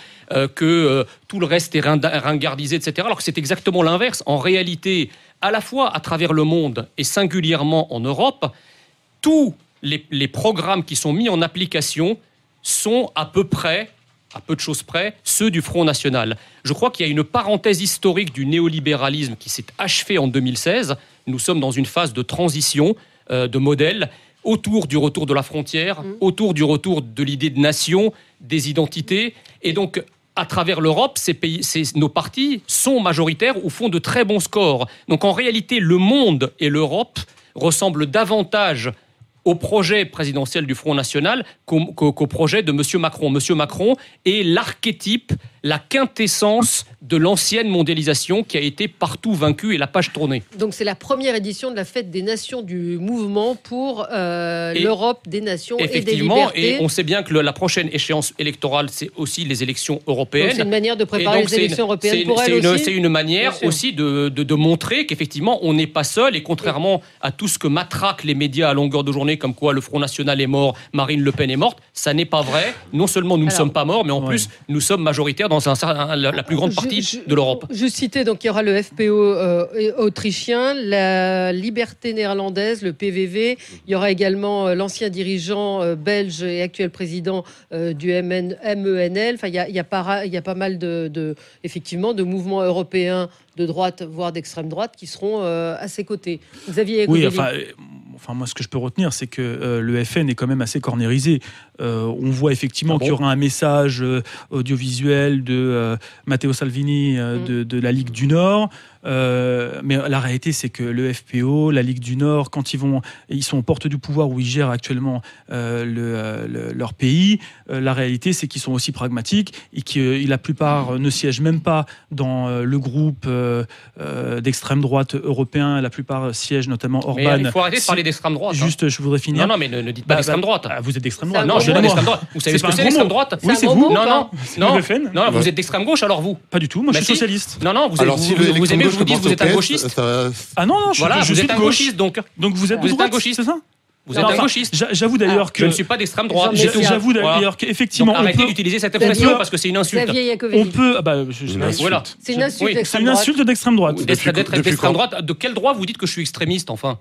que tout le reste est ringardisé, etc. Alors que c'est exactement l'inverse. En réalité, à la fois à travers le monde et singulièrement en Europe, tous les programmes qui sont mis en application sont à peu de choses près, ceux du Front National. Je crois qu'il y a une parenthèse historique du néolibéralisme qui s'est achevée en 2016. Nous sommes dans une phase de transition de modèle autour du retour de la frontière, autour du retour de l'idée de nation, des identités. Et donc, à travers l'Europe, nos partis sont majoritaires ou font de très bons scores. Donc, en réalité, le monde et l'Europe ressemblent davantage au projet présidentiel du Front National qu'au projet de M. Macron. M. Macron est l'archétype, la quintessence de l'ancienne mondialisation qui a été partout vaincue et la page tournée. Donc c'est la première édition de la fête des nations du mouvement pour l'Europe des nations et des libertés. Effectivement, et on sait bien que la prochaine échéance électorale, c'est aussi les élections européennes. Donc c'est une manière de préparer les élections européennes pour elle aussi. C'est une manière aussi de montrer qu'effectivement, on n'est pas seul, et contrairement à tout ce que matraquent les médias à longueur de journée, comme quoi le Front National est mort, Marine Le Pen est morte, ça n'est pas vrai. Non seulement nous ne sommes pas morts, mais en plus, nous sommes majoritaires dans la plus grande partie de l'Europe. Juste citer, donc il y aura le FPO autrichien, la Liberté néerlandaise, le PVV. Il y aura également l'ancien dirigeant belge et actuel président du MENL. Enfin, il y a pas mal effectivement de mouvements européens de droite, voire d'extrême droite, qui seront à ses côtés. Xavier Godelli. Enfin, moi, ce que je peux retenir, c'est que le FN est quand même assez cornérisé. On voit effectivement qu'il y aura un message audiovisuel de Matteo Salvini de la Ligue du Nord. mais la réalité, c'est que le FPO, la Ligue du Nord, quand ils sont aux portes du pouvoir où ils gèrent actuellement leur pays, la réalité, c'est qu'ils sont aussi pragmatiques et que la plupart ne siègent même pas dans le groupe d'extrême droite européen. La plupart siègent, notamment Orban. Mais il faut arrêter de parler d'extrême droite. Juste, je voudrais finir. Non, mais ne dites pas d'extrême droite. Vous êtes d'extrême droite. Non, je suis pas d'extrême droite. Vous savez ce que c'est l'extrême droite? Oui, c'est vous. Non, vous êtes d'extrême gauche alors vous? Pas du tout. Moi, je suis socialiste. Non, vous aimez que je vous dise que vous êtes un gauchiste? Ah non, je suis un gauchiste donc. Donc vous êtes un gauchiste, c'est ça? Vous êtes un gauchiste. J'avoue d'ailleurs que je ne suis pas d'extrême droite. J'avoue d'ailleurs qu'effectivement, arrêtez d'utiliser cette expression parce que c'est une insulte. On peut. Voilà. C'est une insulte. C'est une insulte d'extrême droite. D'extrême droite. De quel droit vous dites que je suis extrémiste enfin?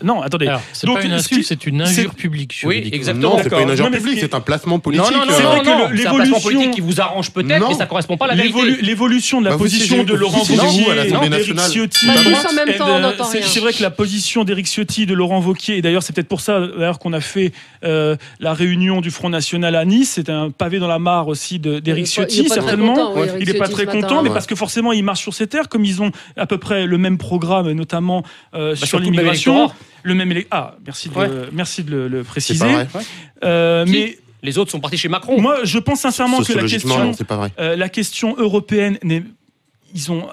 Non, attendez. C'est pas une insulte, c'est une injure publique. Oui, exactement. Non, c'est pas une injure publique, c'est un placement politique. Non, c'est vrai que c'est un placement politique qui vous arrange peut-être, mais ça correspond pas à la vérité. L'évolution de la position de Laurent Wauquiez et d'Éric Ciotti. C'est vrai que la position d'Éric Ciotti, de Laurent Wauquiez, et d'ailleurs c'est peut-être pour ça d'ailleurs qu'on a fait la réunion du Front National à Nice. C'était un pavé dans la mare aussi d'Éric Ciotti, certainement. Il n'est pas très content, mais parce que forcément il marche sur ses terres, comme ils ont à peu près le même programme, notamment sur l'immigration. Merci de le préciser. Mais les autres sont partis chez Macron. Moi, je pense sincèrement que la question européenne, ils ont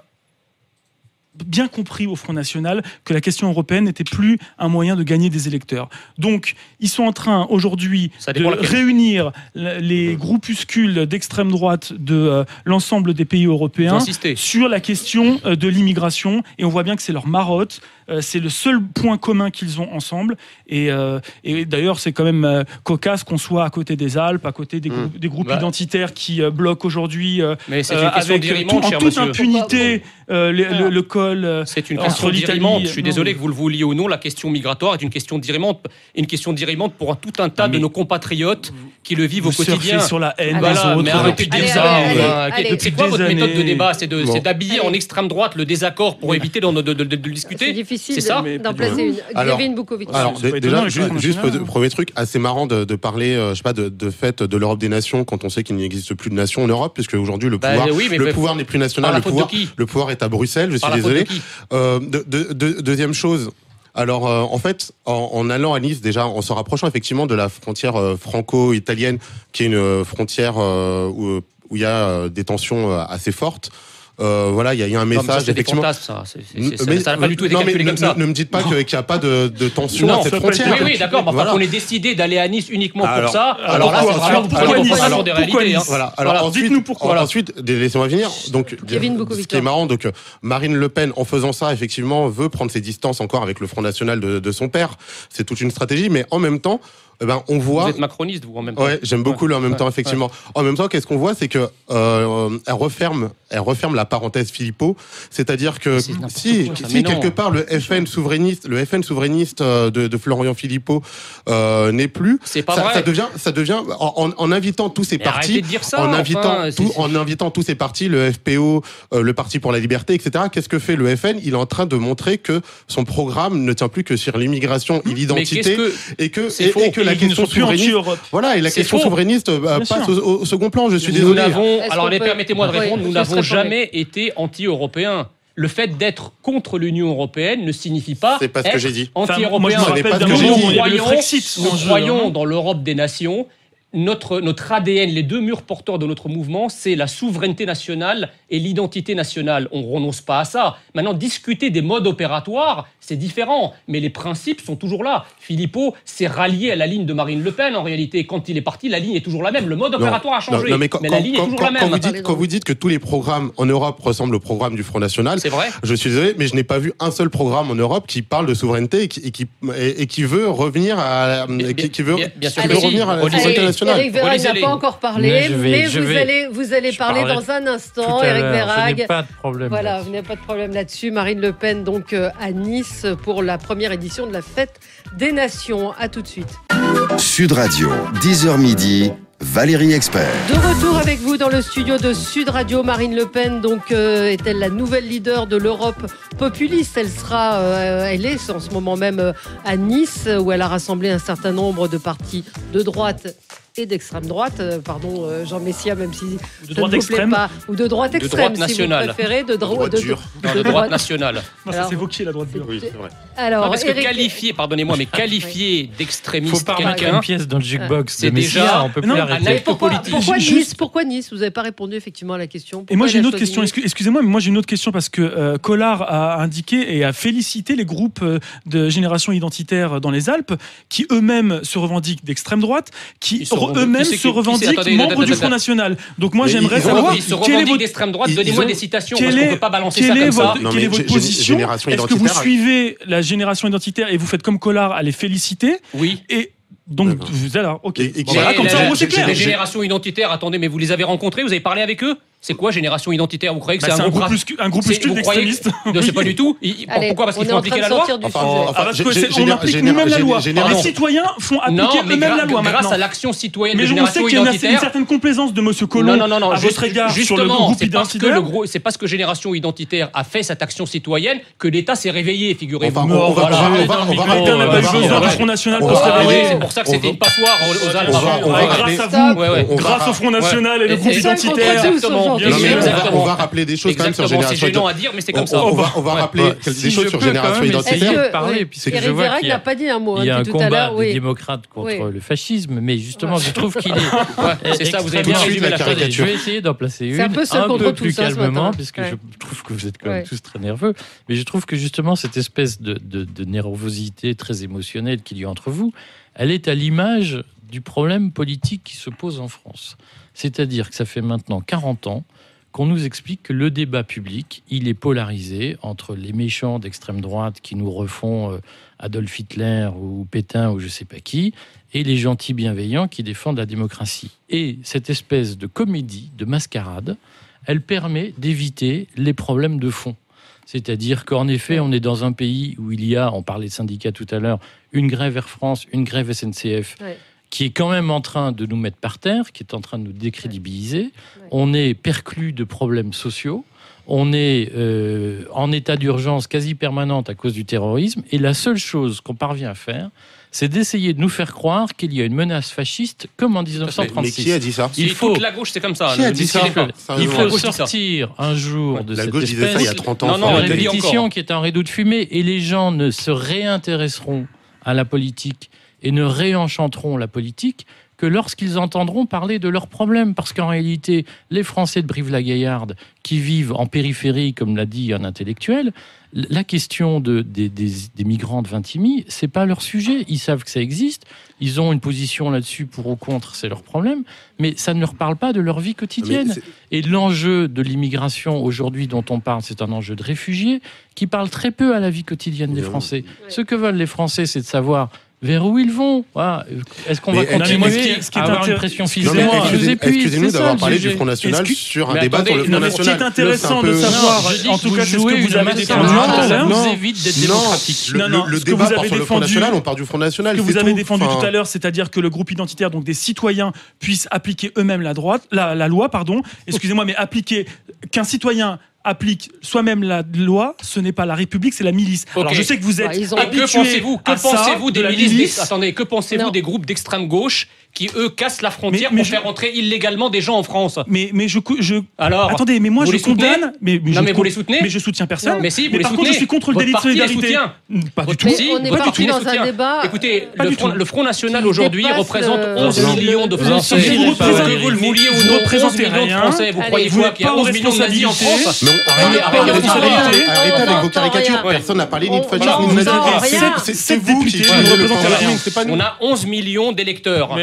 bien compris au Front National que la question européenne n'était plus un moyen de gagner des électeurs. Donc, ils sont en train aujourd'hui de réunir les groupuscules d'extrême droite de l'ensemble des pays européens sur la question de l'immigration. Et on voit bien que c'est leur marotte. C'est le seul point commun qu'ils ont ensemble. Et d'ailleurs, c'est quand même cocasse qu'on soit à côté des Alpes, à côté des groupes identitaires qui bloquent aujourd'hui avec en toute impunité le col. C'est une question d'irrimante. Je suis désolé que vous le vouliez ou non. La question migratoire est une question d'irrimante pour tout un tas de nos compatriotes qui le vivent au quotidien. Sur la haine des autres. Mais arrêtez de dire ça. C'est quoi votre méthode de débat? C'est d'habiller en extrême droite le désaccord pour éviter de discuter. C'est difficile d'en placer une. Kevin Boukovic. Alors déjà, juste premier truc, assez marrant de parler, de fait de l'Europe des nations quand on sait qu'il n'existe plus de nations en Europe, puisque aujourd'hui le pouvoir n'est plus national, le pouvoir est à Bruxelles. Je suis désolé. Deuxième chose. Alors, en fait, en allant à Nice, déjà, en se rapprochant effectivement de la frontière franco-italienne, qui est une frontière où il y a des tensions assez fortes. Voilà, il y a un message effectivement. Ça n'a pas du tout été calculé comme ça. Ne me dites pas qu'il n'y a pas de tension à cette frontière. Oui, d'accord. Enfin, on est décidé d'aller à Nice uniquement pour ça. Alors là, c'est vraiment des réalités. Alors dites-nous pourquoi. Ensuite, laissez-moi finir. Donc, ce qui est marrant, donc Marine Le Pen, en faisant ça, effectivement, veut prendre ses distances encore avec le Front National de son père. C'est toute une stratégie, mais en même temps. On voit. Vous êtes macroniste, vous, en même temps. Ouais, j'aime beaucoup le en même temps, effectivement. Ouais. En même temps, qu'est-ce qu'on voit, c'est que elle referme la parenthèse Philippot, c'est-à-dire que si quelque part le FN souverainiste de Florian Philippot n'est plus, c'est pas vrai. Ça devient en invitant tous ces partis, en invitant tous ces partis, le FPO, le Parti pour la liberté, etc. Qu'est-ce que fait le FN? Il est en train de montrer que son programme ne tient plus que sur l'immigration et l'identité, et que la question souverainiste, voilà, et la question souverainiste passe au second plan. Je suis désolé. Permettez-moi de répondre. Nous n'avons jamais été anti-européens. Le fait d'être contre l'Union européenne ne signifie pas être anti-européen. Nous croyons dans l'Europe des nations. Notre ADN, les deux murs porteurs de notre mouvement, c'est la souveraineté nationale et l'identité nationale. On ne renonce pas à ça. Maintenant, discuter des modes opératoires, c'est différent. Mais les principes sont toujours là. Philippot s'est rallié à la ligne de Marine Le Pen, en réalité. Quand il est parti, la ligne est toujours la même. Le mode opératoire a changé, mais la ligne est toujours la même. Quand vous dites que tous les programmes en Europe ressemblent au programme du Front National, c'est vrai. Je suis désolé, mais je n'ai pas vu un seul programme en Europe qui parle de souveraineté et qui veut revenir à la souveraineté nationale. Éric Verhaeghe n'a pas encore parlé, mais vous allez parler dans un instant. Éric Verhaeghe. Je n'ai pas de problème. Voilà, vous n'avez pas de problème là-dessus. Marine Le Pen, donc à Nice, pour la première édition de la Fête des Nations. À tout de suite. Sud Radio, 10h midi. Valérie Expert. De retour avec vous dans le studio de Sud Radio. Marine Le Pen donc est-elle la nouvelle leader de l'Europe populiste? Elle est en ce moment même à Nice où elle a rassemblé un certain nombre de partis de droite et d'extrême droite, pardon Jean Messia, même si de droite extrême ou de droite extrême, si vous préférez, de droite nationale. Non, ça s'évoquait la droite dure. Oui, c'est vrai. Alors, parce que qualifier d'extrémiste quelqu'un, une pièce dans le jukebox, c'est déjà on peut plus arrêter. Pourquoi Nice? Vous n'avez pas répondu effectivement à la question. Et moi j'ai une autre question. Excusez-moi, mais moi j'ai une autre question parce que Collard a indiqué et a félicité les groupes de génération identitaire dans les Alpes qui eux-mêmes se revendiquent d'extrême droite, qui eux-mêmes se revendiquent membres du Front National. Donc moi j'aimerais savoir ils se revendiquent d'extrême droite. Donnez-moi des citations parce qu'on peut pas balancer ça comme ça. Quelle est votre position? Est-ce que vous suivez la génération identitaire et vous faites comme Collard à les féliciter? Oui. Et donc, alors, ok. Comme ça, c'est clair. Les générations identitaires, attendez, mais vous les avez rencontrés, vous avez parlé avec eux? C'est quoi Génération Identitaire? Vous croyez que c'est un groupe plus d'extrémistes? Non, c'est pas du tout. Pourquoi? Parce qu'il faut appliquer la loi? On applique nous-mêmes la loi. Les citoyens font appliquer eux-mêmes la loi maintenant. Grâce à l'action citoyenne de Génération Identitaire. Mais on sait qu'il y a une certaine complaisance de Monsieur Collomb à votre égard sur le groupe identitaire. C'est parce que Génération Identitaire a fait cette action citoyenne que l'État s'est réveillé, figurez-vous. On va l'État n'a pas eu besoin du Front National pour se réveiller. C'est pour ça que c'était une passoire aux Alpes. Grâce au Front National et le groupe identitaire. On va rappeler des choses quand même sur Génération Identitaire. C'est gênant à dire, mais c'est comme ça. On va rappeler des choses sur Génération Identitaire. Eric Verac n'a pas dit un mot. Il y a un combat des démocrates contre le fascisme, mais justement, je trouve qu'il est. C'est ça, vous avez bien résumé la caricature. Je vais essayer d'en placer une un peu plus calmement, puisque je trouve que vous êtes quand même tous très nerveux. Mais je trouve que justement, cette espèce de nervosité très émotionnelle qu'il y a entre vous, elle est à l'image du problème politique qui se pose en France. C'est-à-dire que ça fait maintenant 40 ans qu'on nous explique que le débat public, il est polarisé entre les méchants d'extrême droite qui nous refont Adolf Hitler ou Pétain ou je sais pas qui, et les gentils bienveillants qui défendent la démocratie. Et cette espèce de comédie, de mascarade, elle permet d'éviter les problèmes de fond. C'est-à-dire qu'en effet, on est dans un pays où il y a, on parlait de syndicats tout à l'heure, une grève Air France, une grève SNCF, qui est quand même en train de nous mettre par terre, qui est en train de nous décrédibiliser. On est perclus de problèmes sociaux. On est en état d'urgence quasi permanente à cause du terrorisme. Et la seule chose qu'on parvient à faire, c'est d'essayer de nous faire croire qu'il y a une menace fasciste comme en 1936. Mais qui a dit ça? Toute la gauche, c'est comme ça. Qui a dit ça? Il faut sortir un jour de cette espèce il y a 30 ans, de répétition qui est un rideau de fumée. Et les gens ne se réintéresseront à la politique et ne réenchanteront la politique que lorsqu'ils entendront parler de leurs problèmes. Parce qu'en réalité, les Français de Brive-la-Gaillarde qui vivent en périphérie, comme l'a dit un intellectuel, la question des migrants de Vintimille, c'est pas leur sujet. Ils savent que ça existe, ils ont une position là-dessus pour ou contre, c'est leur problème, mais ça ne leur parle pas de leur vie quotidienne. Et l'enjeu de l'immigration aujourd'hui dont on parle, c'est un enjeu de réfugiés qui parle très peu à la vie quotidienne des Français. Ce que veulent les Français, c'est de savoir vers où ils vont. Voilà. Est-ce qu'on va continuer à avoir une pression physique? Excusez-nous d'avoir parlé du Front National sur un débat sur le Front National. Ce qui est intéressant de savoir, en tout cas, c'est ce que vous avez défendu tout à l'heure. Vous évite d'être démocratique. Le débat sur le Front National, on part du Front National. Ce que vous avez défendu tout à l'heure, c'est-à-dire que le groupe identitaire, donc des citoyens, puissent appliquer eux-mêmes la loi, pardon. Excusez-moi, mais appliquer qu'un citoyen applique soi-même la loi, ce n'est pas la République, c'est la milice. Okay. Alors je sais que vous êtes habitués que pensez-vous des milices attendez, que pensez-vous des groupes d'extrême gauche qui eux cassent la frontière pour faire entrer illégalement des gens en France? Alors attendez, mais moi je condamne vous les soutenez? Mais je soutiens personne. Mais si, par contre je suis contre le délit de solidarité. Pas du tout. On est parti dans un débat. Écoutez, le Front National aujourd'hui représente 11 millions de Français. Vous le vouliez ou non, 11 millions de Français. Vous croyez quoi qu'il y a 11 millions de nazis en France? Arrêtez avec vos caricatures. Personne n'a parlé ni de fascisme ni de nazisme. C'est vous qui représentez la ligne, c'est pas nous. On a 11 millions d'électeurs.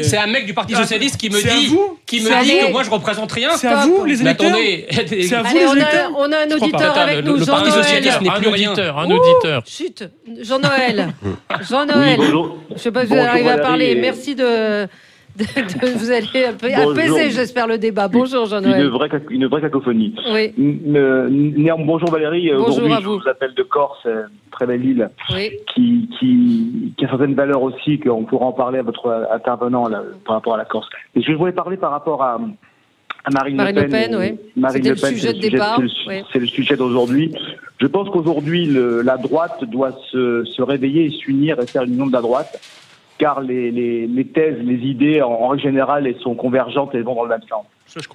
C'est un mec du Parti Socialiste qui me dit que moi je représente rien. C'est à vous les électeurs. C'est à vous les électeurs. On a un auditeur avec nous. Le Parti Socialiste n'est plus rien. Un auditeur. Chut, Jean-Noël. Je sais pas si vous arrivez à parler. Merci de... Vous allez apaiser, j'espère, le débat. Bonjour Jean-Noël. Une vraie cacophonie. Oui. Bonjour Valérie. Aujourd'hui, je vous appelle de Corse, très belle île, qui a certaines valeurs aussi, qu'on pourra en parler à votre intervenant là, par rapport à la Corse. Et je voulais parler par rapport à Marine Le Pen. Oui. C'était le sujet de départ. C'est le sujet d'aujourd'hui. Je pense qu'aujourd'hui, la droite doit se réveiller et s'unir et faire une union de la droite. car les thèses, les idées, en règle générale, elles sont convergentes, elles vont dans le même sens.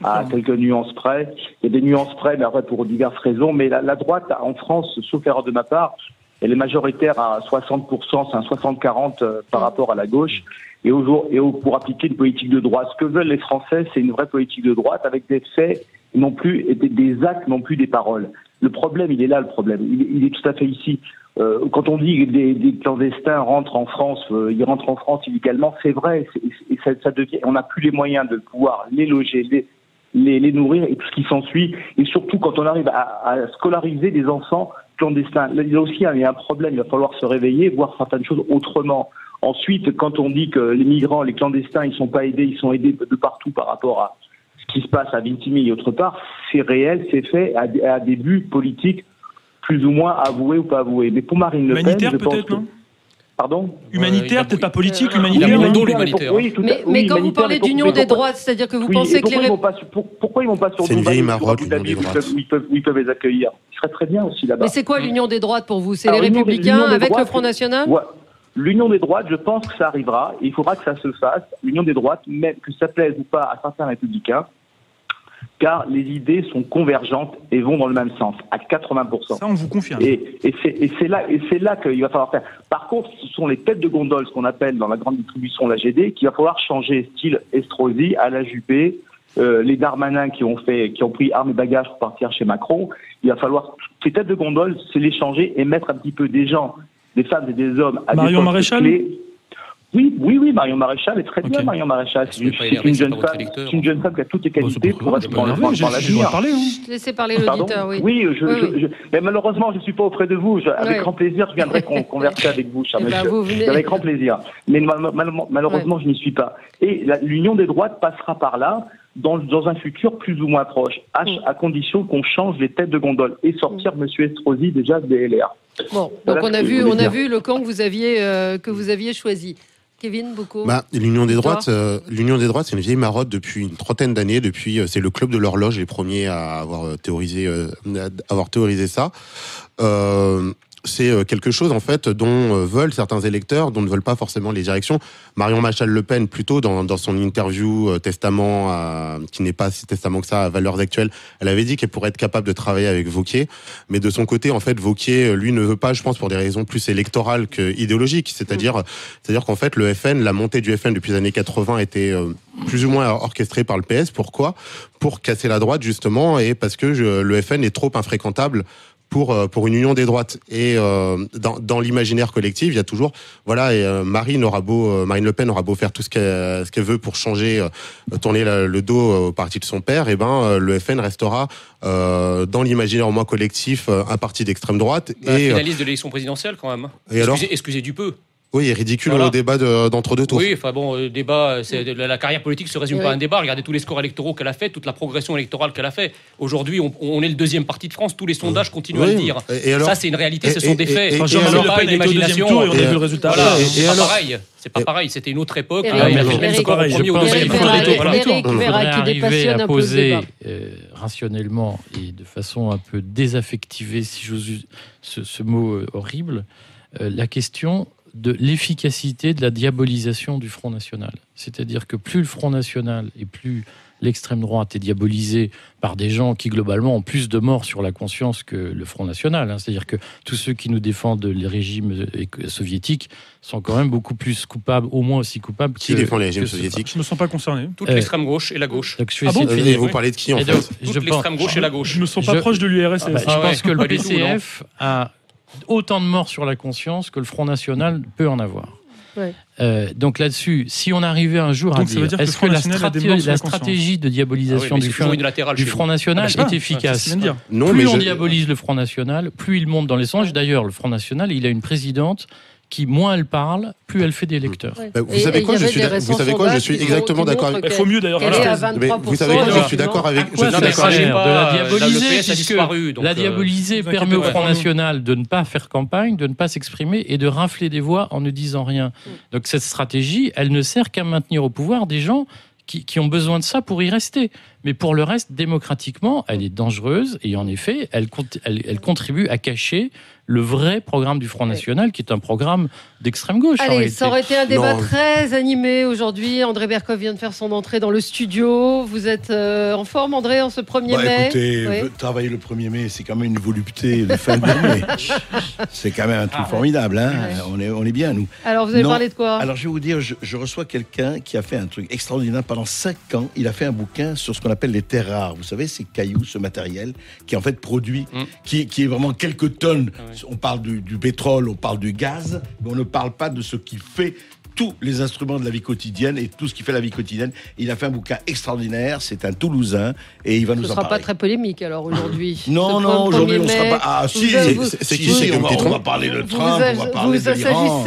À quelques nuances près. Il y a des nuances près, mais après pour diverses raisons. Mais la droite, en France, sauf erreur de ma part, elle est majoritaire à 60%, c'est un 60-40 par rapport à la gauche. Et pour appliquer une politique de droite, ce que veulent les Français, c'est une vraie politique de droite avec des faits, non plus des actes, non plus des paroles. Le problème, il est là, le problème. Il est tout à fait ici. Quand on dit que des clandestins rentrent en France, ils rentrent en France illégalement, c'est vrai. Et ça devient, on n'a plus les moyens de pouvoir les loger, les nourrir et tout ce qui s'ensuit. Et surtout, quand on arrive à scolariser des enfants clandestins, là, il y a un problème. Il va falloir se réveiller, voir certaines choses autrement. Ensuite, quand on dit que les migrants, les clandestins, ils sont pas aidés, ils sont aidés de partout par rapport à ce qui se passe à Vintimille et autre part, c'est réel, c'est fait à des buts politiques plus ou moins avoués ou pas avoués. Mais pour Marine Le Pen, humanitaire peut-être, non ? Pardon ? Humanitaire, peut-être pas politique, humanitaire. L'humanitaire. Mais quand vous parlez d'union des droites, c'est-à-dire que vous pensez que pourquoi ils vont pas sur C'est une vieille marotte, l'union des droites. Où ils peuvent les accueillir. Ce serait très bien aussi là-bas. Mais c'est quoi l'union des droites pour vous ? C'est les Républicains avec le Front National ? L'union des droites, je pense que ça arrivera. Et il faudra que ça se fasse. L'union des droites, même que ça plaise ou pas à certains républicains, car les idées sont convergentes et vont dans le même sens, à 80%. Ça, on vous confirme. Et c'est là qu'il va falloir faire. Par contre, ce sont les têtes de gondole, ce qu'on appelle dans la grande distribution la GD, qu'il va falloir changer, style Estrosi, à la Juppé, les Darmanin qui ont pris armes et bagages pour partir chez Macron. Il va falloir, ces têtes de gondole, c'est les changer et mettre un petit peu des gens, des femmes et des hommes à Marion des postes Maréchal clés. Oui, Marion Maréchal est très bien. Marion Maréchal, c'est une jeune femme qui a toutes les qualités pour être dans l'avenir. Laissez parler l'auditeur, oui. Oui, mais malheureusement, je ne suis pas auprès de vous. Avec grand plaisir, je viendrai converser avec vous, cher monsieur. Avec grand plaisir. Mais malheureusement, je n'y suis pas. Et l'union des droites passera par là, dans un futur plus ou moins proche, à condition qu'on change les têtes de gondole et sortir monsieur Estrosi déjà des LR. Bon, donc on a vu le camp que vous aviez choisi. Kevin, beaucoup. L'Union des droites, c'est une vieille marotte depuis une trentaine d'années. C'est le club de l'horloge, les premiers à avoir théorisé ça. C'est quelque chose en fait dont veulent certains électeurs, dont ne veulent pas forcément les directions. Marion Maréchal Le Pen, plutôt dans son interview testament, qui n'est pas si testament que ça, à Valeurs Actuelles, elle avait dit qu'elle pourrait être capable de travailler avec Wauquiez, mais de son côté, en fait, Wauquiez, lui, ne veut pas, je pense, pour des raisons plus électorales qu'idéologiques. C'est-à-dire qu'en fait, le FN, la montée du FN depuis les années 80 était plus ou moins orchestrée par le PS. Pourquoi ? Pour casser la droite, justement, et parce que le FN est trop infréquentable pour une union des droites. Et dans l'imaginaire collectif, il y a toujours Marine Le Pen aura beau faire tout ce qu'elle veut pour changer, tourner le dos au parti de son père, et le FN restera dans l'imaginaire au moins collectif un parti d'extrême droite. Finaliste de l'élection présidentielle quand même. Excusez du peu. Oui, ridicule au débat d'entre deux tours. Oui, le débat, la carrière politique se résume pas à un débat. Regardez tous les scores électoraux qu'elle a fait, toute la progression électorale qu'elle a fait. Aujourd'hui, on est le deuxième parti de France. Tous les sondages continuent à le dire. Et alors, ça, c'est une réalité, ce sont des faits. Jean-Marie Le Pen a été au deuxième tour et on a vu le résultat. C'est pas pareil. C'était une autre époque. Eric Vera, qui dépassionne un peu le débat. Rationnellement et de façon un peu désaffectivée, si j'ose ce mot horrible, la question de l'efficacité de la diabolisation du Front National. C'est-à-dire que plus le Front National et plus l'extrême droite est diabolisée par des gens qui, globalement, ont plus de morts sur la conscience que le Front National. C'est-à-dire que tous ceux qui nous défendent les régimes soviétiques sont quand même beaucoup plus coupables, au moins aussi coupables qui défend les régimes soviétiques ? Je ne me sens pas concerné. Toute l'extrême gauche et la gauche. Donc vous parlez de qui, en fait ? Toute l'extrême gauche et la gauche. Je ne me sens pas proche de l'URSS. Je pense que le PCF a autant de morts sur la conscience que le Front National peut en avoir. Donc là-dessus, si on arrivait un jour à dire est-ce que la stratégie de diabolisation du Front National est efficace ? Plus on diabolise le Front National, plus il monte dans les sondages. D'ailleurs, le Front National, il a une présidente qui, moins elle parle, plus elle fait d'électeurs. Vous savez quoi, je suis exactement d'accord avec... Il faut mieux d'ailleurs. Vous savez quoi, je suis d'accord avec... De la diaboliser, puisque la diaboliser permet au Front National de ne pas faire campagne, de ne pas s'exprimer et de rafler des voix en ne disant rien. Donc cette stratégie, elle ne sert qu'à maintenir au pouvoir des gens qui ont besoin de ça pour y rester. Mais pour le reste, démocratiquement, elle est dangereuse et en effet, elle contribue à cacher le vrai programme du Front National, qui est un programme d'extrême gauche. Allez, ça aurait été un débat très animé aujourd'hui. André Berkoff vient de faire son entrée dans le studio. Vous êtes en forme, André, en ce 1er mai? Écoutez, travailler le 1er mai, c'est quand même une volupté de fin de mai. C'est quand même un truc formidable. Hein. Ouais. On est bien, nous. Alors, vous allez parler de quoi? Alors, je vais vous dire, je reçois quelqu'un qui a fait un truc extraordinaire. Pendant 5 ans, il a fait un bouquin sur ce qu'on appelle les terres rares. Vous savez, ces cailloux, ce matériel, qui est en fait produit, qui est vraiment quelques tonnes. On parle du pétrole, on parle du gaz, mais on ne parle pas de ce qui fait tous les instruments de la vie quotidienne et tout ce qui fait la vie quotidienne. Il a fait un bouquin extraordinaire, c'est un Toulousain et il va nous en parler. Ce ne sera pas très polémique alors aujourd'hui. Non, aujourd'hui on ne sera pas... Ah si, c'est qui on va parler de Trump, on va parler de l'Iran.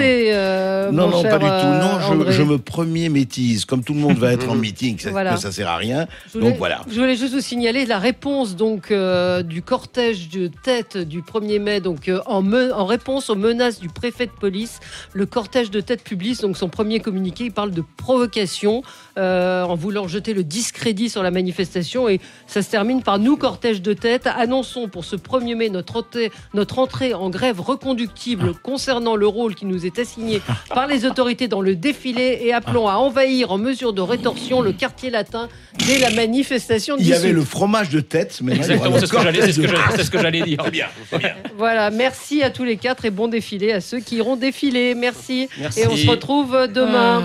Non, pas du tout. Non, je me premier métise. Comme tout le monde va être en meeting, ça ne sert à rien. Donc voilà. Je voulais juste vous signaler la réponse donc, du cortège de tête du 1er mai, donc, en réponse aux menaces du préfet de police. Le cortège de tête publie donc son premier communiqué, il parle de provocation en voulant jeter le discrédit sur la manifestation et ça se termine par nous, cortège de tête, annonçons pour ce 1er mai notre entrée en grève reconductible concernant le rôle qui nous est assigné par les autorités dans le défilé et appelons à envahir en mesure de rétorsion le quartier latin dès la manifestation de 18. Il y avait le fromage de tête, mais exactement, c'est ce que j'allais dire. C'est bien. Voilà, merci à tous les 4 et bon défilé à ceux qui iront défiler. Merci. Et on se retrouve demain.